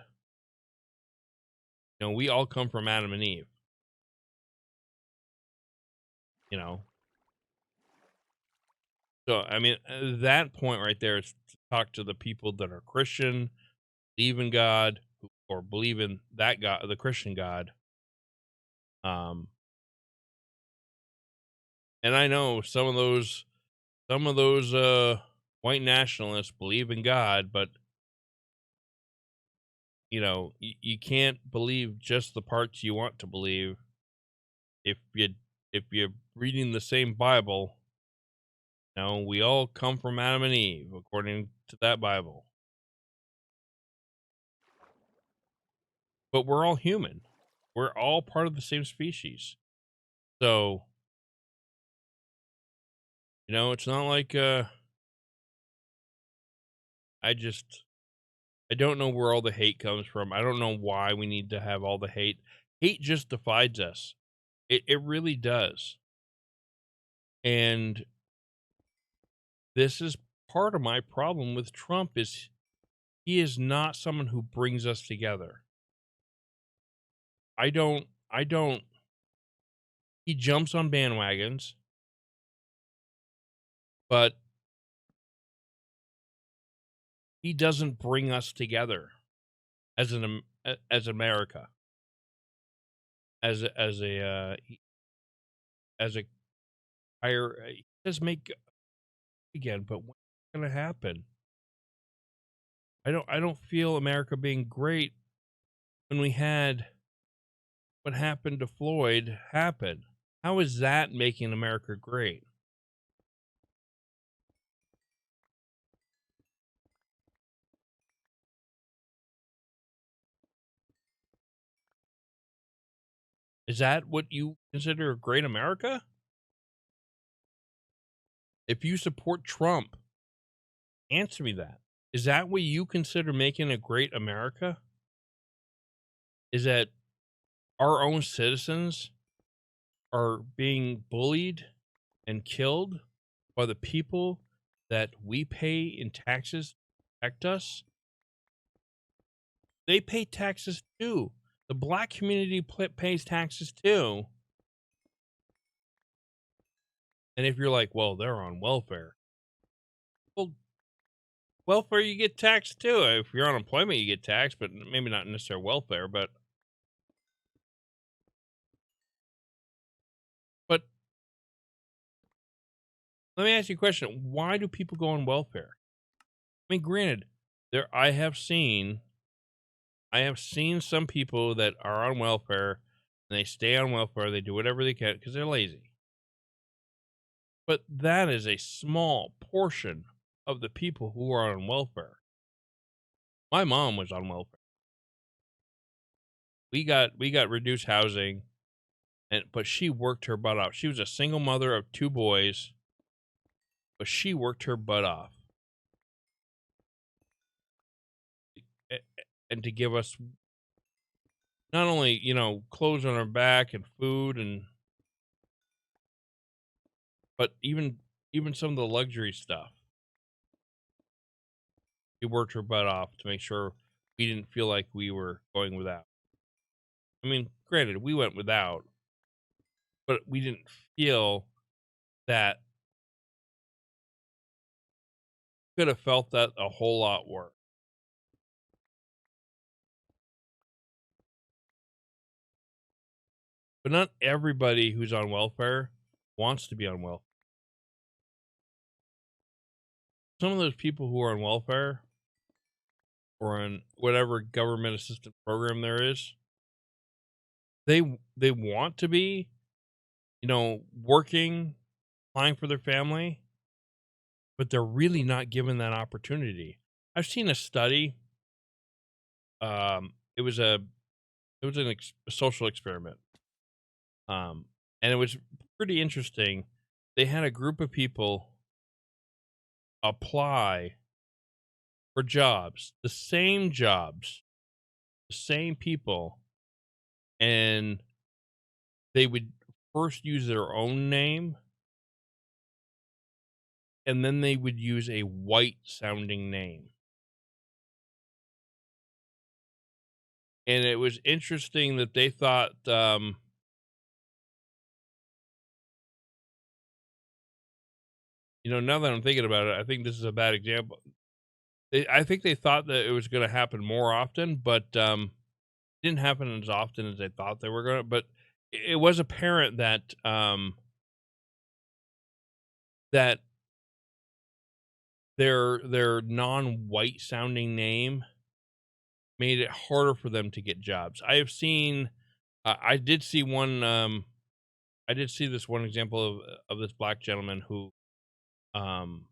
we all come from Adam and Eve. You know, so I mean, that point right there is to talk to the people that are Christian, believe in God, or believe in that God, the Christian God. Um, and I know some of those white nationalists believe in God, but you can't believe just the parts you want to believe if you if you're reading the same Bible, we all come from Adam and Eve, according to that Bible. But we're all human. We're all part of the same species. So, it's not like I just I don't know where all the hate comes from. I don't know why we need to have all the hate. Hate just divides us. It really does. And this is part of my problem with Trump is he is not someone who brings us together. I don't he jumps on bandwagons, but he doesn't bring us together as America. As a higher he does make again, but what's going to happen? I don't feel America being great when we had what happened to Floyd happen. How is that making America great? Is that what you consider a great America? If you support Trump, answer me that. Is that what you consider making a great America? Is that our own citizens are being bullied and killed by the people that we pay in taxes to protect us? They pay taxes too. The black community pays taxes too. And if you're like, well, they're on welfare. Well, welfare, you get taxed too. If you're on unemployment, you get taxed, but maybe not necessarily welfare. But let me ask you a question. Why do people go on welfare? I mean, granted, I have seen some people that are on welfare and they stay on welfare. They do whatever they can because they're lazy. But that is a small portion of the people who are on welfare. My mom was on welfare. We got reduced housing, but she worked her butt off. She was a single mother of 2 boys, but she worked her butt off. And to give us not only, clothes on our back and food but even some of the luxury stuff. She worked her butt off to make sure we didn't feel like we were going without. I mean, granted, we went without, but we didn't feel that could have felt that a whole lot worse. But not everybody who's on welfare wants to be on welfare. Some of those people who are on welfare or on whatever government assistance program there is, they want to be, working, applying for their family, but they're really not given that opportunity. I've seen a study. It was a social experiment. And it was pretty interesting. They had a group of people apply for jobs, the same jobs, the same people, and they would first use their own name and then they would use a white sounding name. And it was interesting that they thought, now that I'm thinking about it, I think this is a bad example. I think they thought that it was going to happen more often, but it didn't happen as often as they thought they were going to. But it was apparent that that their non-white sounding name made it harder for them to get jobs. I have seen, I did see one. I did see this one example of this black gentleman who um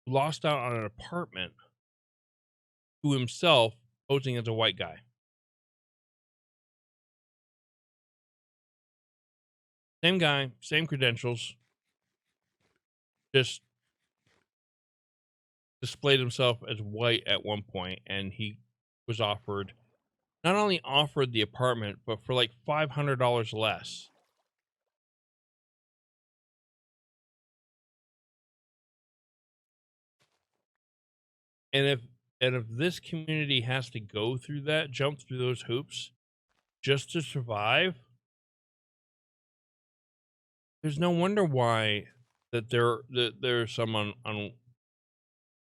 lost out on an apartment to himself posing as a white guy. Same guy, same credentials, just displayed himself as white at one point, and he was offered not only offered the apartment, but for like $500 less. And if this community has to go through that, jump through those hoops just to survive, there's no wonder why there's some on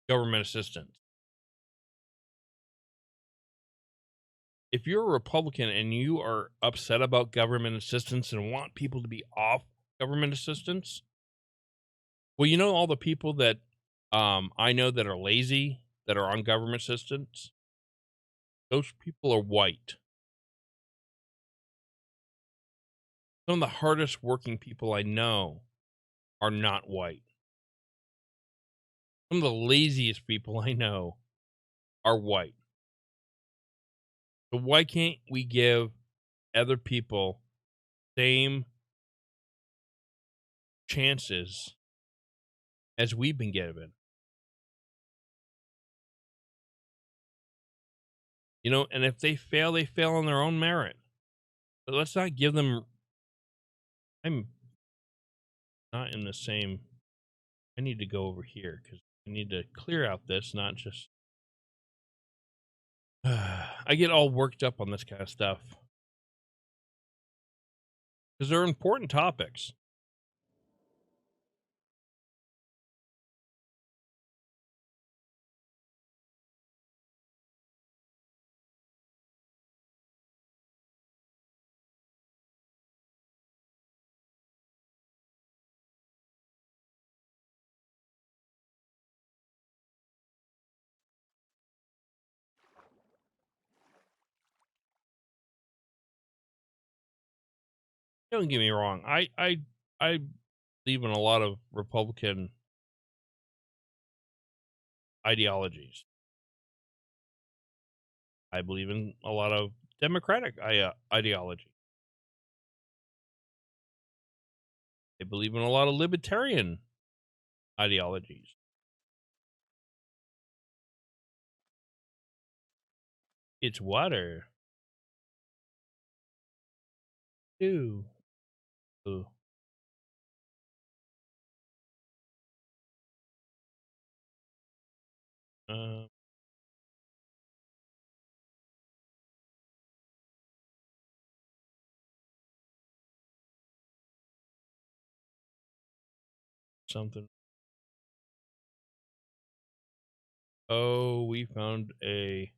government assistance. If you're a Republican and you are upset about government assistance and want people to be off government assistance, well, you know all the people that I know that are lazy that are on government assistance. Those people are white. Some of the hardest working people I know are not white. Some of the laziest people I know are white. So why can't we give other people same chances as we've been given? You know, and if they fail on their own merit. But let's not give them. I'm not in the same. I need to go over here because I need to clear out this, not just. I get all worked up on this kind of stuff because they're important topics. Don't get me wrong. I believe in a lot of Republican ideologies. I believe in a lot of Democratic ideology. I believe in a lot of libertarian ideologies. It's water. Ew. Ooh. Uh, something. Oh, we found a.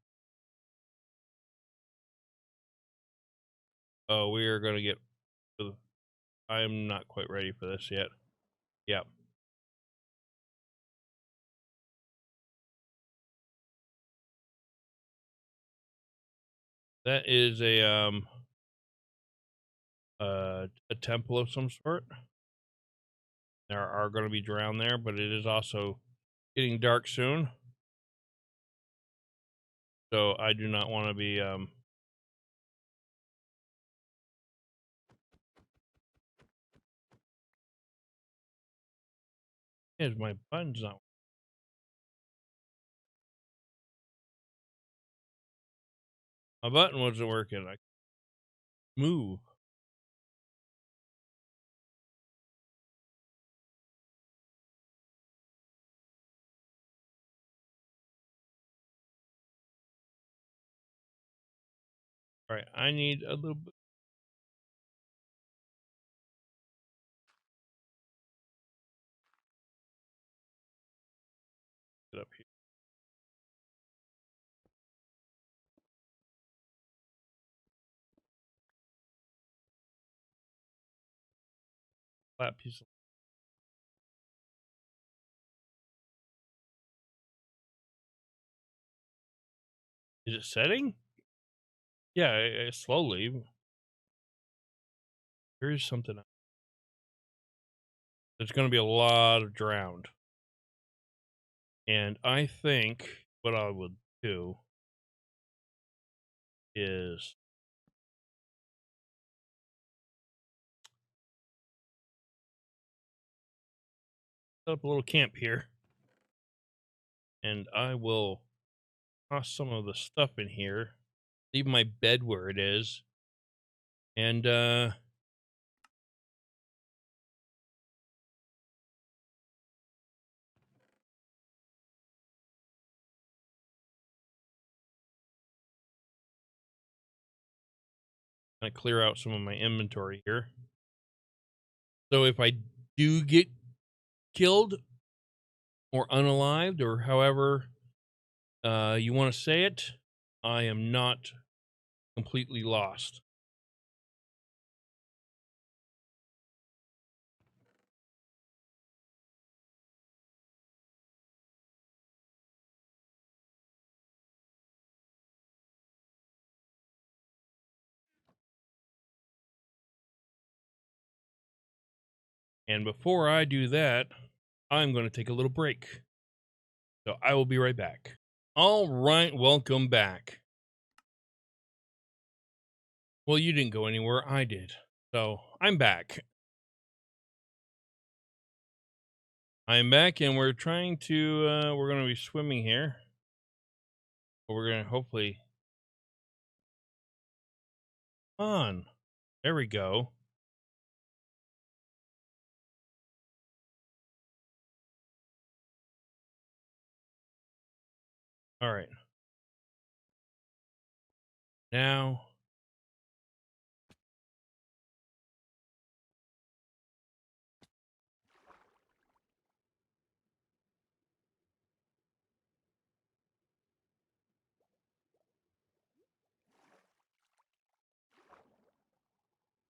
Oh, we are going to get. I'm not quite ready for this yet. Yep. That is a temple of some sort. There are going to be drowned there, but it is also getting dark soon. So I do not want to be is my button's not my button wasn't working. I move. All right, I need a little bit up here. Flat piece of is it setting? Yeah, slowly. There is something else. There's going to be a lot of drowned. And I think what I would do is set up a little camp here. And I will toss some of the stuff in here. Leave my bed where it is. And I clear out some of my inventory here. So if I do get killed or unalived or however you want to say it, I am not completely lost. And before I do that, I'm going to take a little break. So I will be right back. All right, welcome back. Well, you didn't go anywhere, I did. So I'm back. I'm back, and we're trying to, we're going to be swimming here. We're going to hopefully. On. There we go. All right. Now.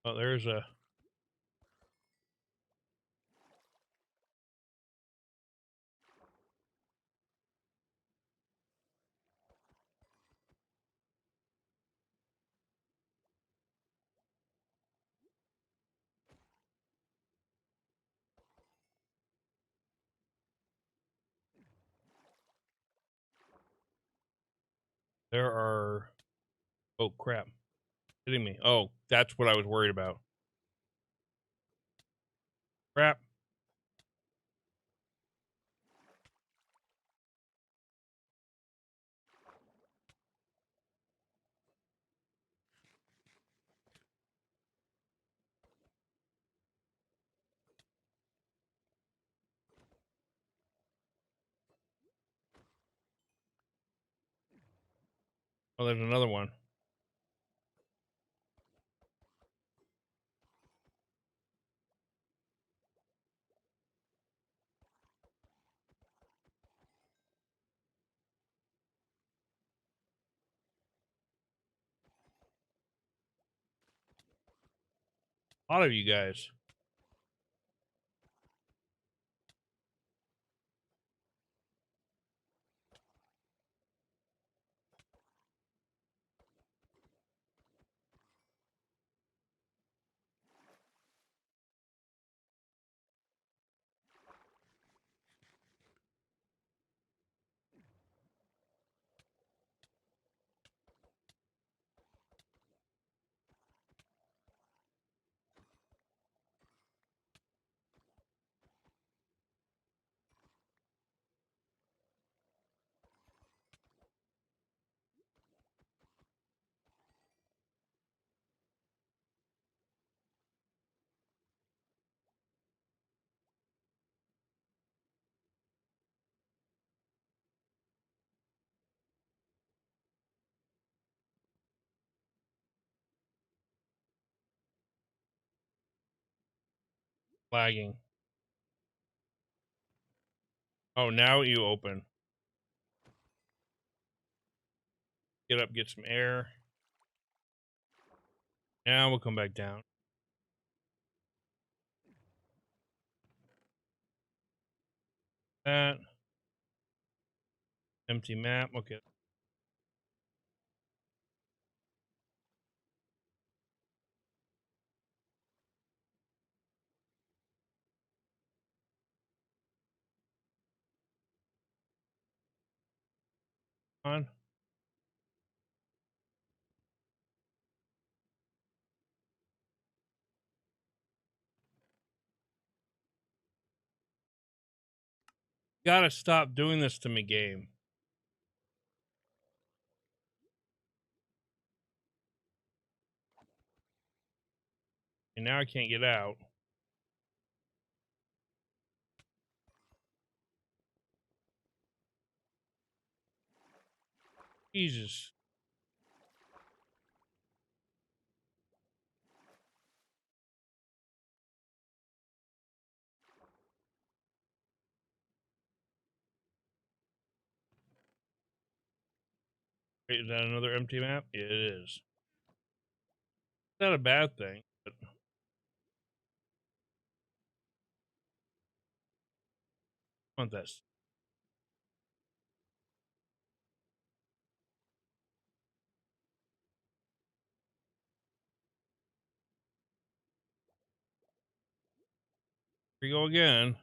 Oh, there's a. There are. Oh, crap. Kidding me. Oh, that's what I was worried about. Crap. Oh, there's another one. A lot of you guys. Lagging. Oh, now you open. Get up, get some air. Now we'll come back down. That. Empty map. Okay. on. Gotta stop doing this to me, game. And now I can't get out. Jesus. Wait, is that another empty map? Yeah, it is. Not a bad thing, but I want this. Here we go again.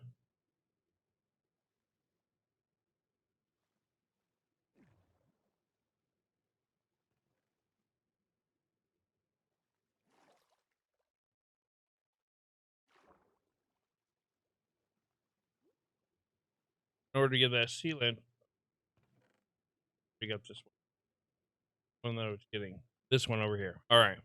In order to get that sealant, pick up this one that I was getting. This one over here. All right.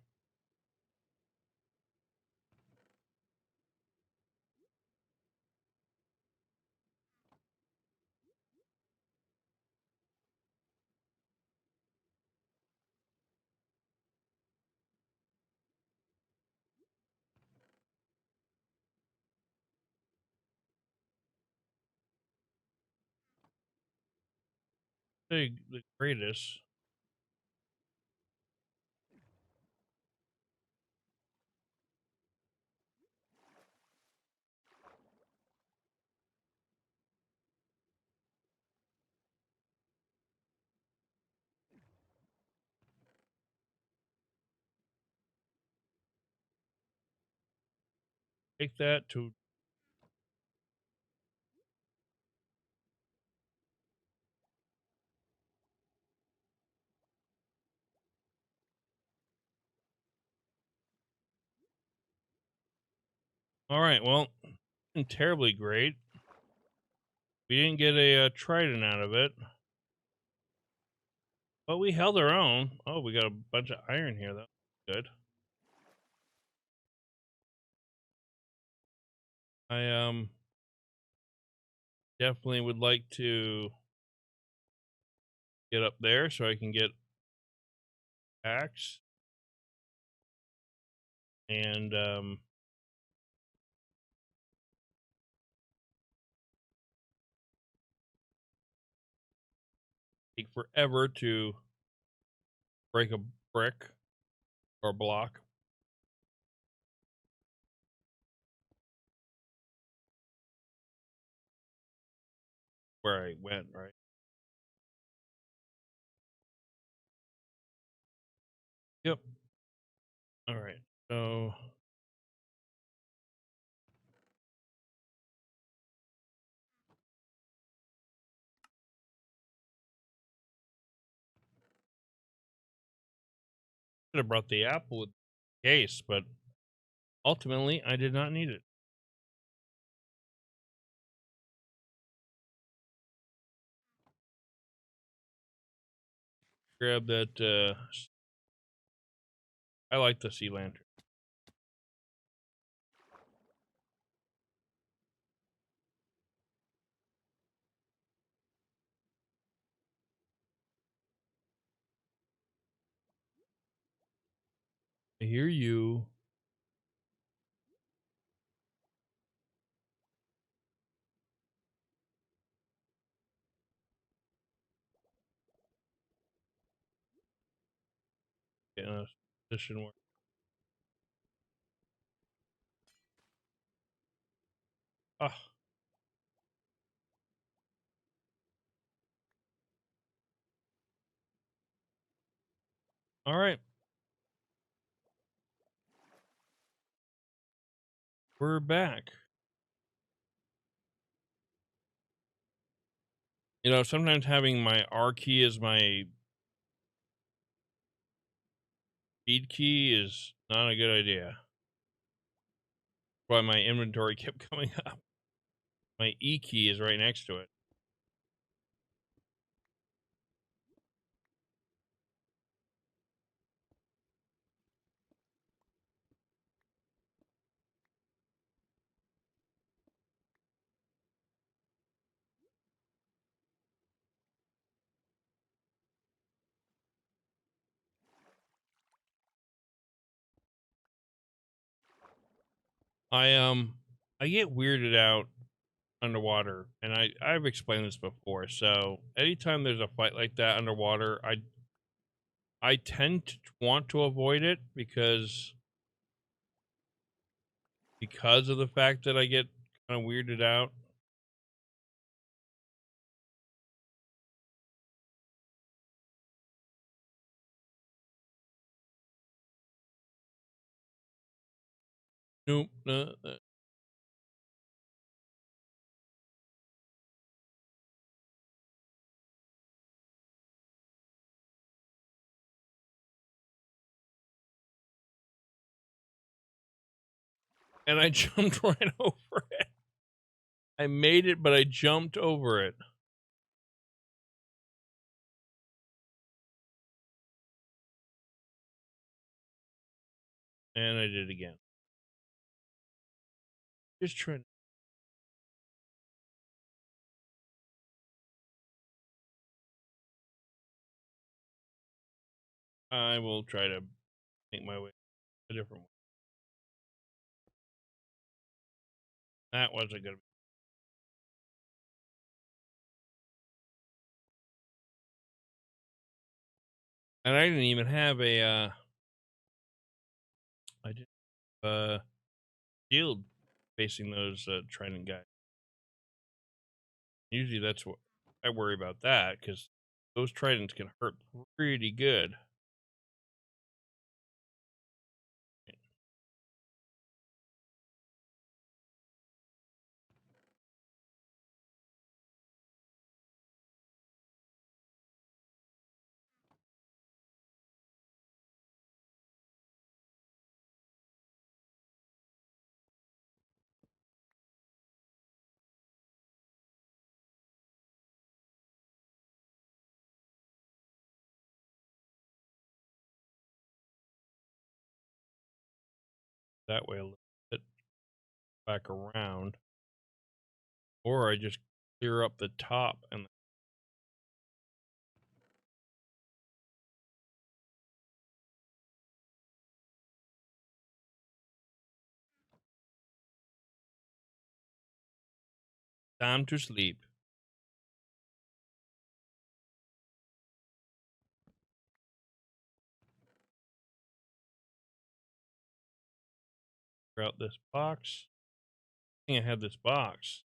The greatest. Take that to. All right. Well, terribly great. We didn't get a trident out of it, but we held our own. Oh, we got a bunch of iron here, though. Good. I definitely would like to get up there so I can get axe and take forever to break a brick or block where I went, right? Yep. All right. So should have brought the apple with the case, but ultimately I did not need it. Grab that. I like the sea lantern. I hear you. In a position where. Ah. All right. We're back. You know, sometimes having my R key as my speed key is not a good idea. Why my inventory kept coming up. My E key is right next to it. I get weirded out underwater, and I've explained this before. So anytime there's a fight like that underwater, I tend to want to avoid it because of the fact that I get kind of weirded out. Nope. And I jumped right over it. I made it, but I jumped over it. And I did it again. Just trying. I will try to make my way a different way. That wasn't good. And I didn't even have I did shield facing those trident guys. Usually that's what I worry about, that because those tridents can hurt pretty good. That way a little bit back around, or I just clear up the top and time to sleep. Clear out this box. I think I had this box.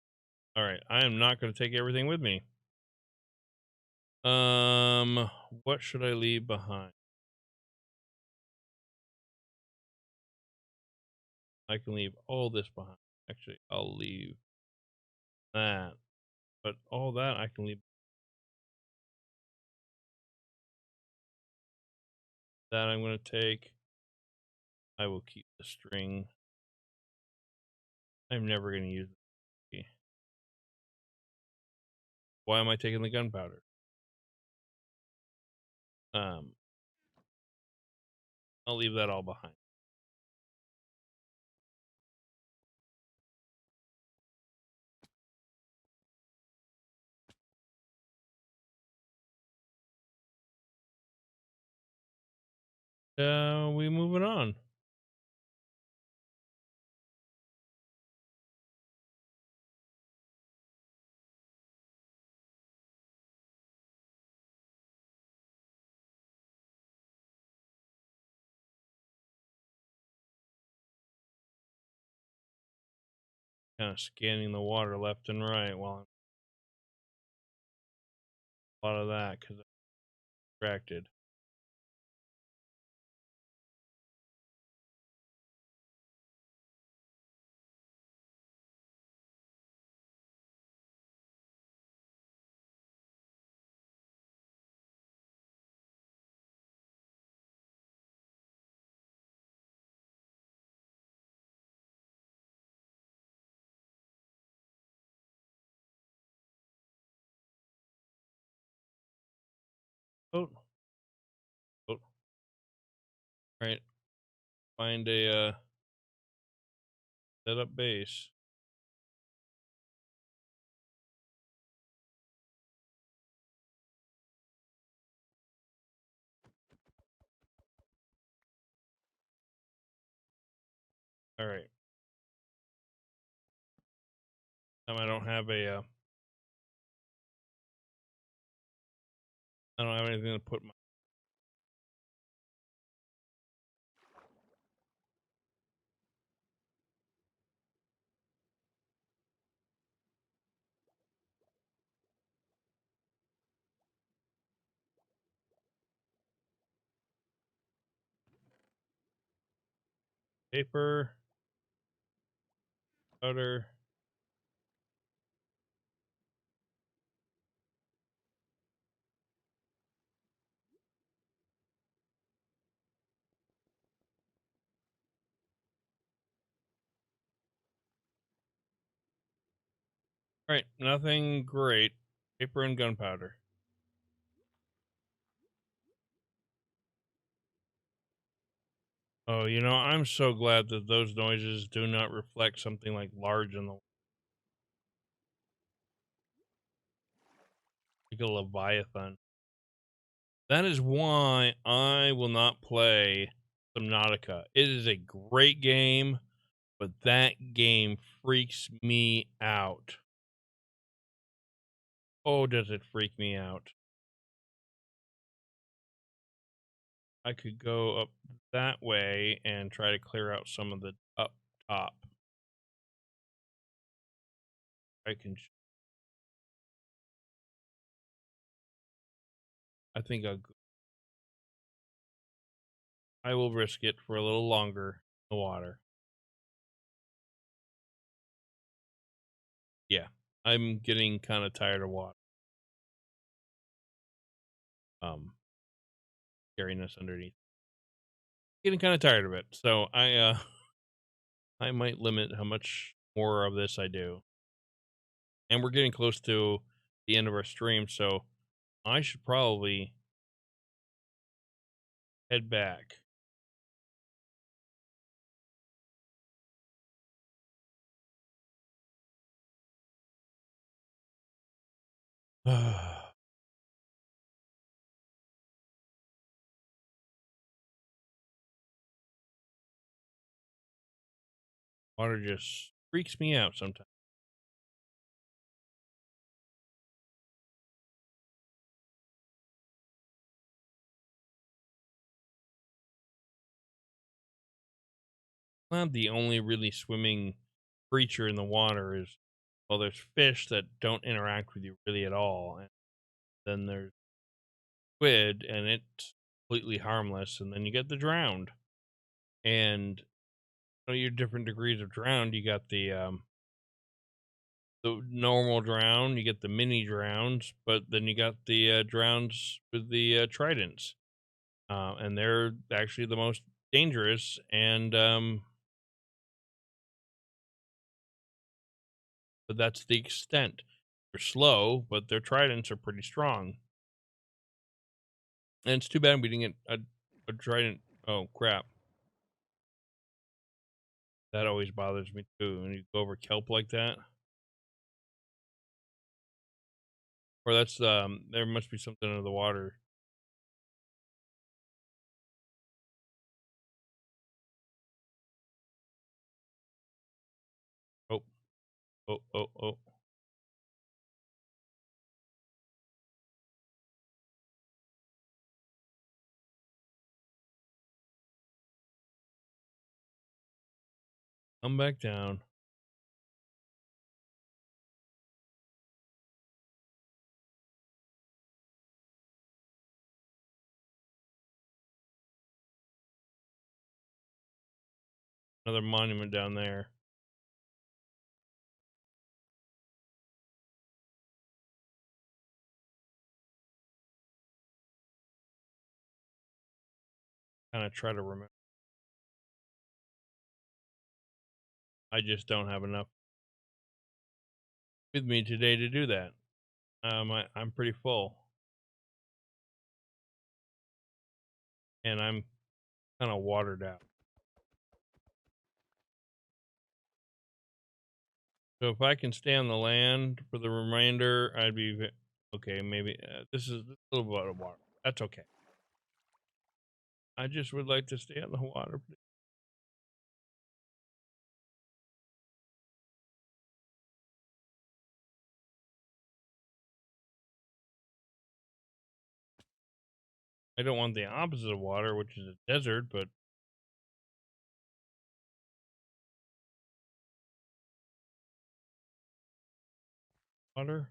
All right, I am not going to take everything with me. What should I leave behind? I can leave all this behind. Actually, I'll leave that, but all that I can leave. That I'm going to take. I will keep the string. I'm never going to use it. Why am I taking the gunpowder? Um, I'll leave that all behind. We moving on. Kind of scanning the water left and right while I'm a lot of that because I'm distracted. Oh, oh, right. Find a setup base. All right. I don't have I don't have anything to put my paper, butter. All right. Nothing great. Paper and gunpowder. Oh, I'm so glad that those noises do not reflect something like large in the like a leviathan. That is why I will not play Subnautica. It is a great game, but that game freaks me out. Oh, does it freak me out? I could go up that way and try to clear out some of the up top. I can. I think I will risk it for a little longer in the water. Yeah, I'm getting kind of tired of water. Scariness underneath. Getting kind of tired of it. So I might limit how much more of this I do. And we're getting close to the end of our stream, so I should probably head back. Water just freaks me out sometimes. Not the only really swimming creature in the water is, well, there's fish that don't interact with you really at all, and then there's squid, and it's completely harmless, and then you get the drowned, and your different degrees of drowned. You got the normal drown, you get the mini drowns, but then you got the drowns with the tridents, and they're actually the most dangerous. And but that's the extent. They're slow, but their tridents are pretty strong. And it's too bad we didn't get a trident. Oh crap! That always bothers me too. When you go over kelp like that, or that's there must be something under the water. Oh, oh, oh, oh! Come back down. Another monument down there. Kind of try to remember. I just don't have enough with me today to do that. I'm pretty full. and I'm kind of watered out. So if I can stay on the land for the remainder, I'd be okay. Maybe this is a little bit of water. That's okay. I just would like to stay on the water. Please. I don't want the opposite of water, which is a desert, but water.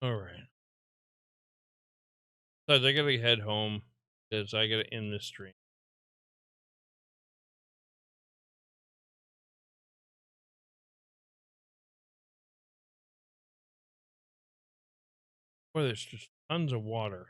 All right. So I gotta head home because I gotta end this stream. Boy, there's just tons of water.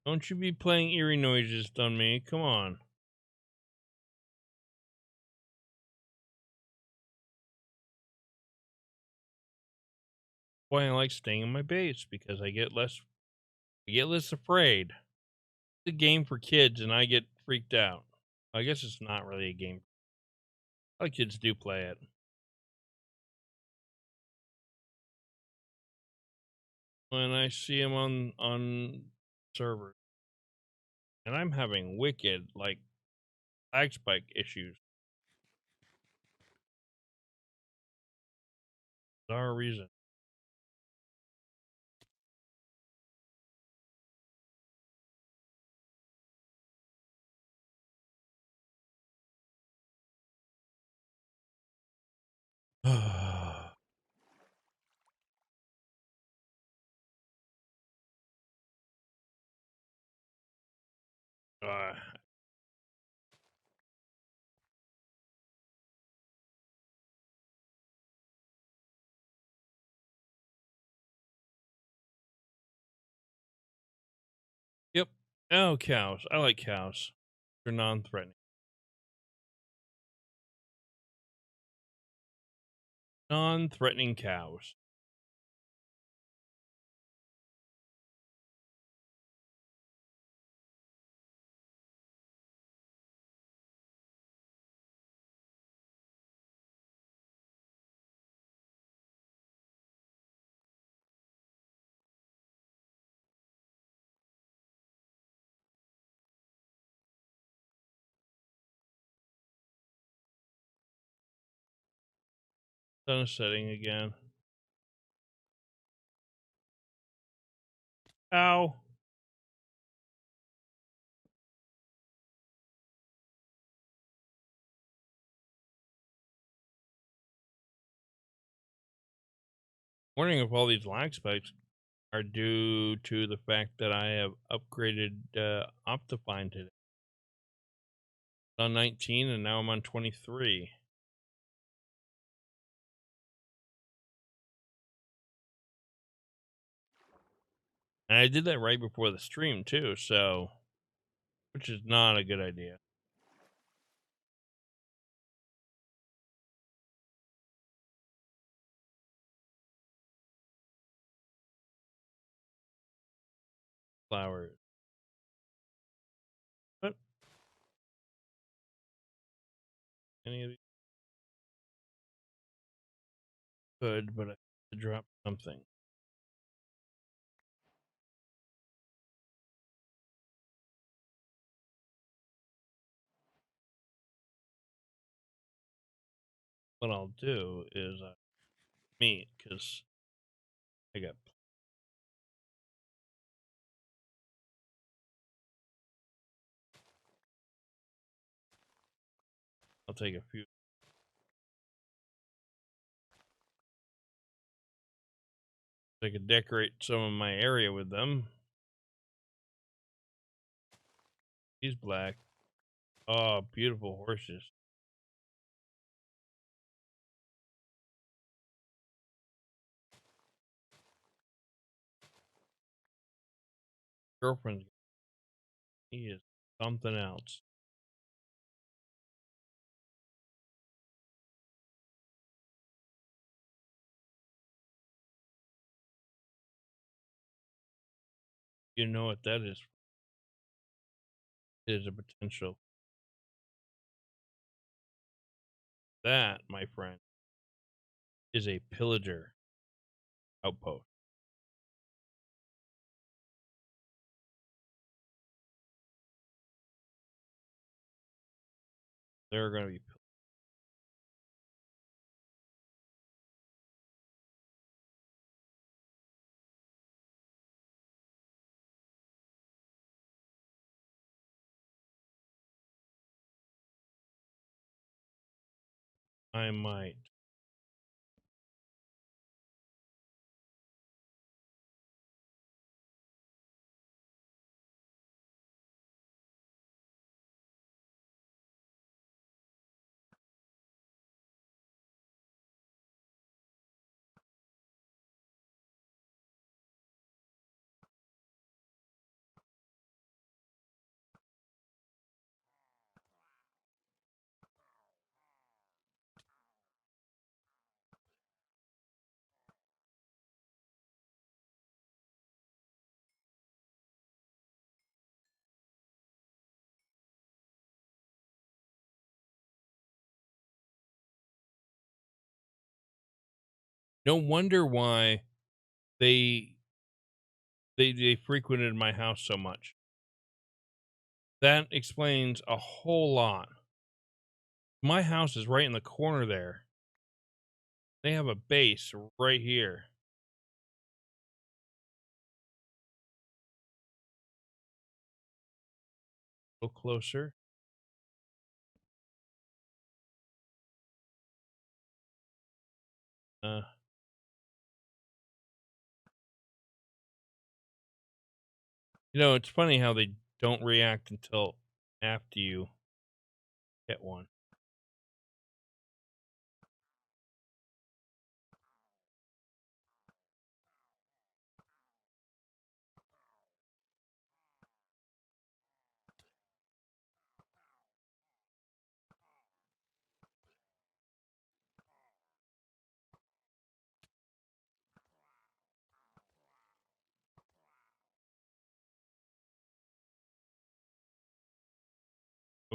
Don't you be playing eerie noises on me. Come on. Why I like staying in my base because I get less afraid. It's a game for kids and I get freaked out. I guess it's not really a game. A lot of kids do play it. When I see them on servers, and I'm having wicked like lag spike issues. Bizarre reason. uh, yep. Oh, cows. I like cows. They're non-threatening. Non-threatening cows. Sun is setting again. Ow. Wondering if all these lag spikes are due to the fact that I have upgraded Optifine today. On 19 and now I'm on 23. And I did that right before the stream too, so which is not a good idea. Flowers. But any of these could, but I have to drop something. What I'll do is meat because I got. I'll take a few. I could decorate some of my area with them. He's black. Oh, beautiful horses. Girlfriend. He is something else. You know what that is? It is a potential. That, my friend, is a pillager outpost. There are going to be. I might. No wonder why they they frequented my house so much. That explains a whole lot. My house is right in the corner there. They have a base right here. A little closer. Uh, it's funny how they don't react until after you hit one.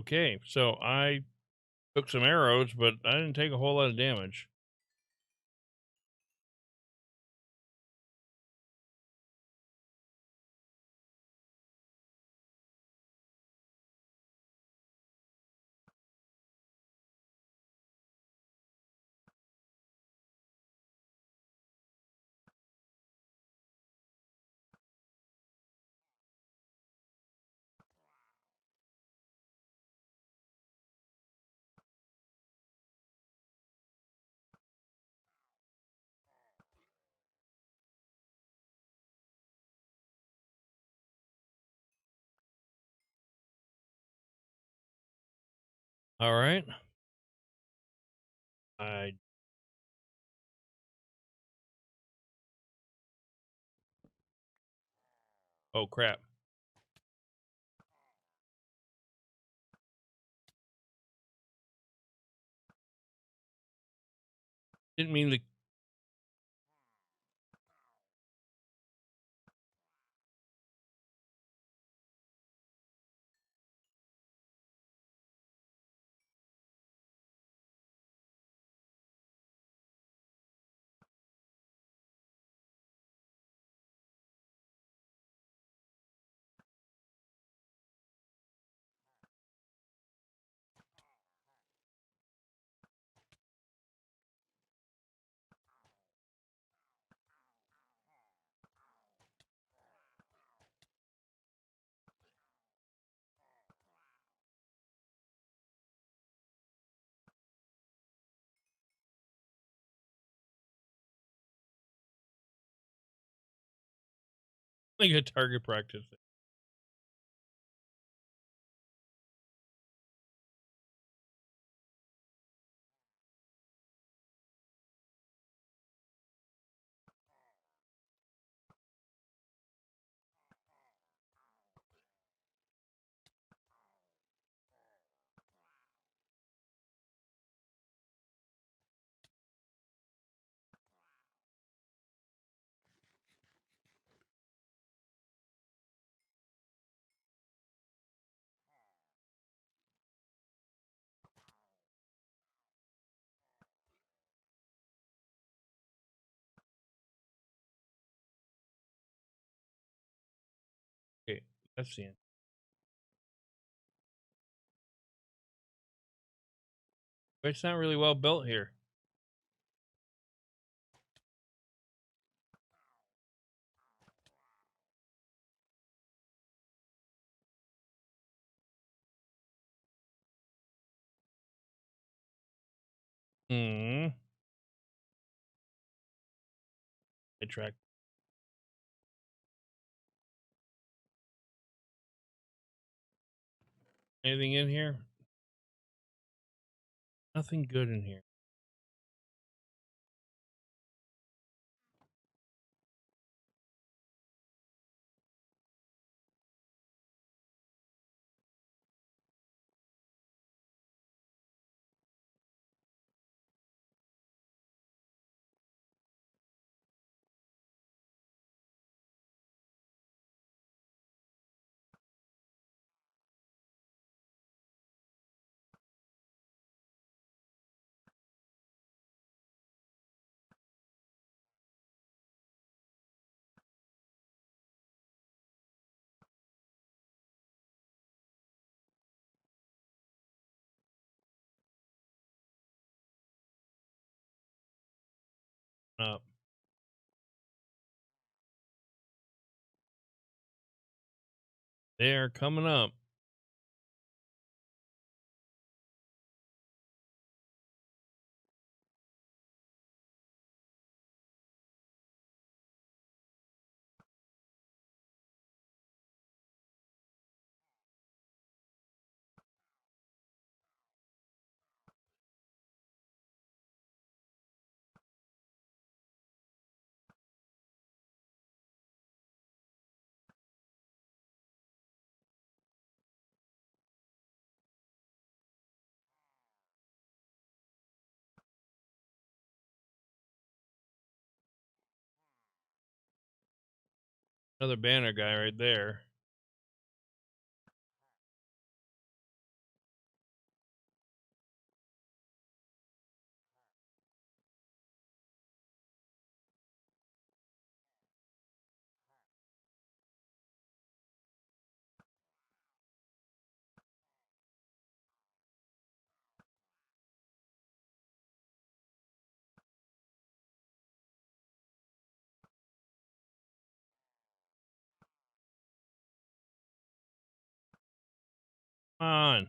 Okay, so I took some arrows, but I didn't take a whole lot of damage. All right. I oh crap. Didn't mean to. Like a target practice. That's the end. But it's not really well built here. Hmm. I track. Anything in here? Nothing good in here. Up. They're coming up. Another banner guy right there. Come on.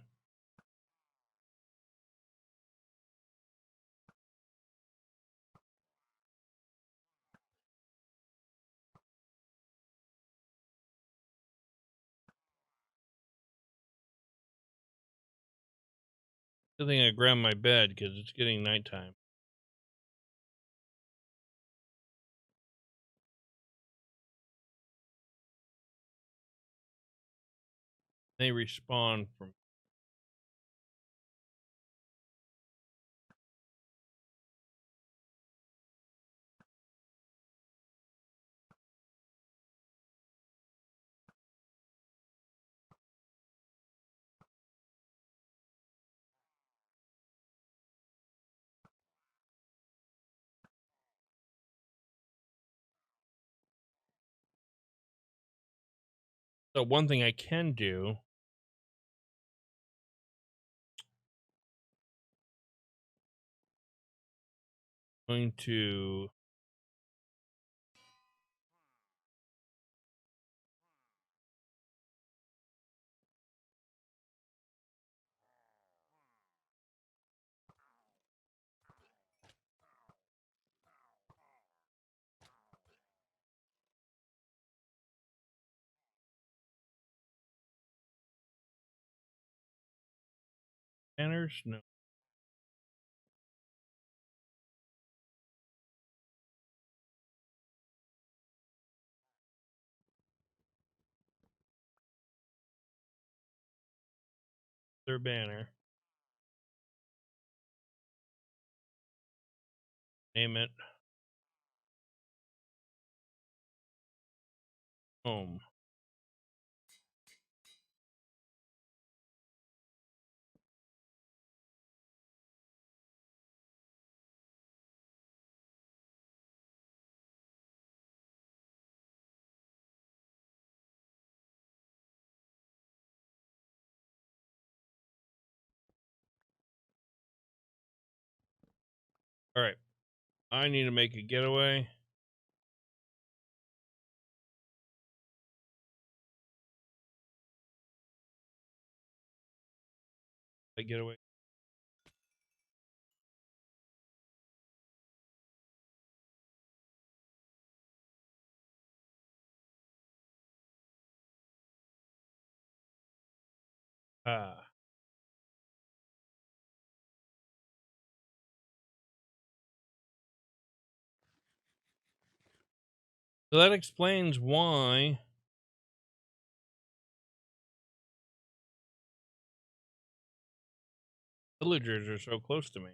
I think I grab my bed because it's getting nighttime. They respawn from. So one thing I can do. Going to. Banners? No. Their banner. Name it. Home. All right. I need to make a getaway. A getaway. Ah. So that explains why villagers are so close to me.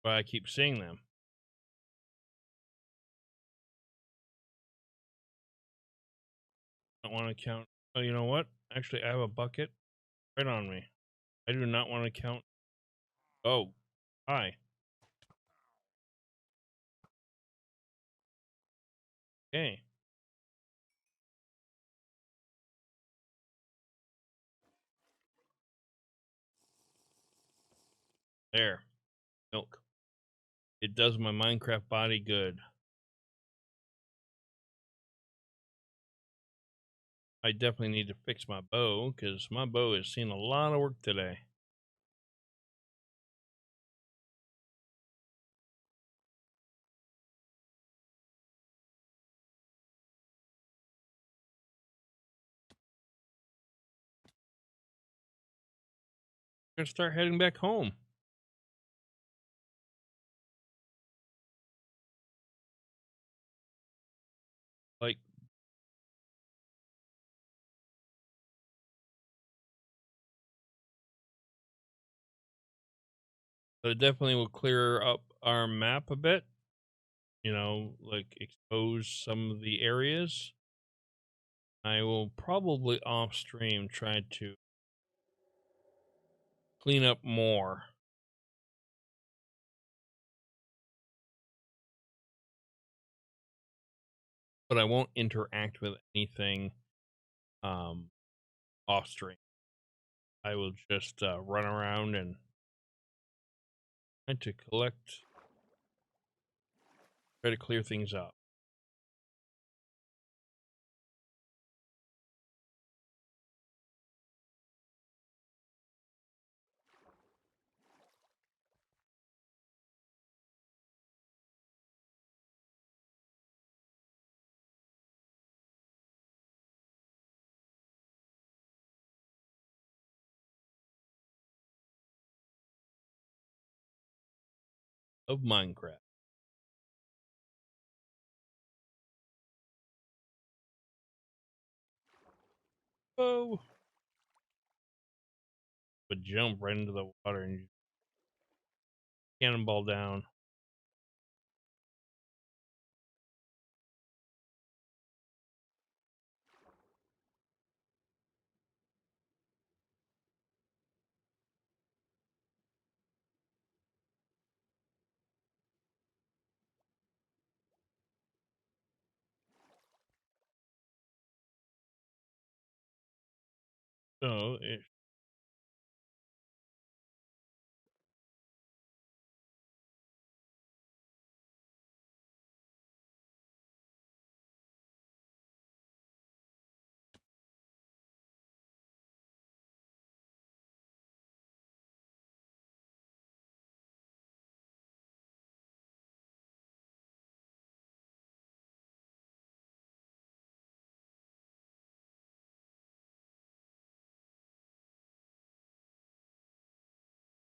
Why I keep seeing them. I don't want to count. Oh, you know what? Actually, I have a bucket right on me. I do not want to count. Oh, hi. Okay. There. Milk. It does my Minecraft body good. I definitely need to fix my bow because my bow has seen a lot of work today. I'm gonna start heading back home. Like, but it definitely will clear up our map a bit. You know, like expose some of the areas. I will probably off stream try to clean up more, but I won't interact with anything um, off stream. I will just run around and try to try to clear things up. Of Minecraft. Oh, but jump right into the water and cannonball down. So,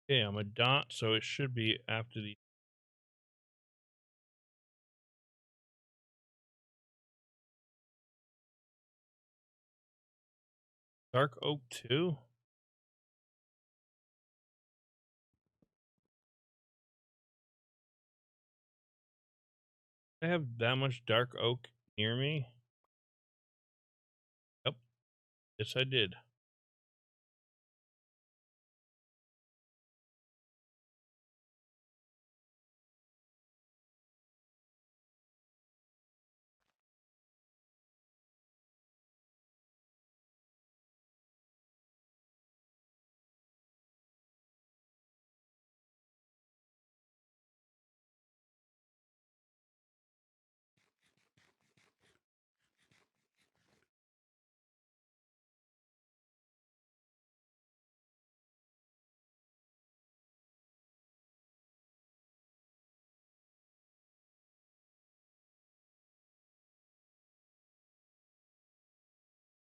okay, I'm a dot, so it should be after the dark oak too. I have that much dark oak near me. Yep, yes, I did.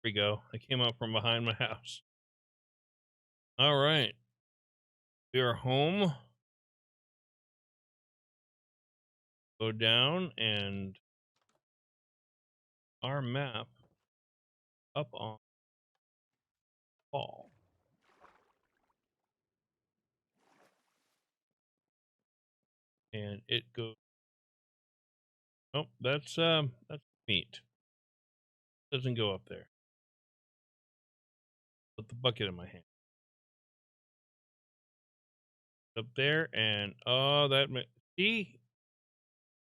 we go. I came out from behind my house. All right. We are home. Go down and our map up on the wall. And it goes. Oh, that's meat. Doesn't go up there. Put the bucket in my hand. Up there, and oh, see,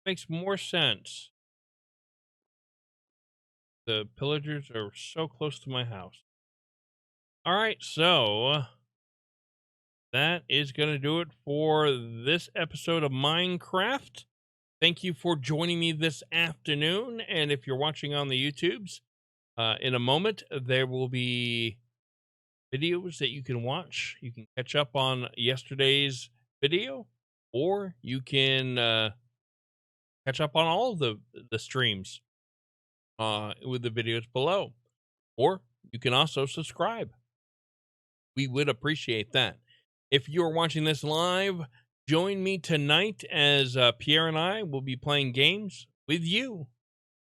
makes more sense. The pillagers are so close to my house. All right, so that is going to do it for this episode of Minecraft. Thank you for joining me this afternoon. And if you're watching on the YouTubes, in a moment, there will be videos that you can watch. You can catch up on yesterday's video, or you can catch up on all of the streams with the videos below. Or you can also subscribe. We would appreciate that. If you're watching this live, join me tonight as Pierre and I will be playing games with you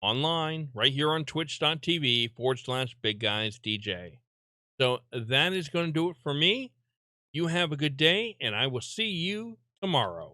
online right here on twitch.tv/BigGuysDJ. So that is going to do it for me. You have a good day, and I will see you tomorrow.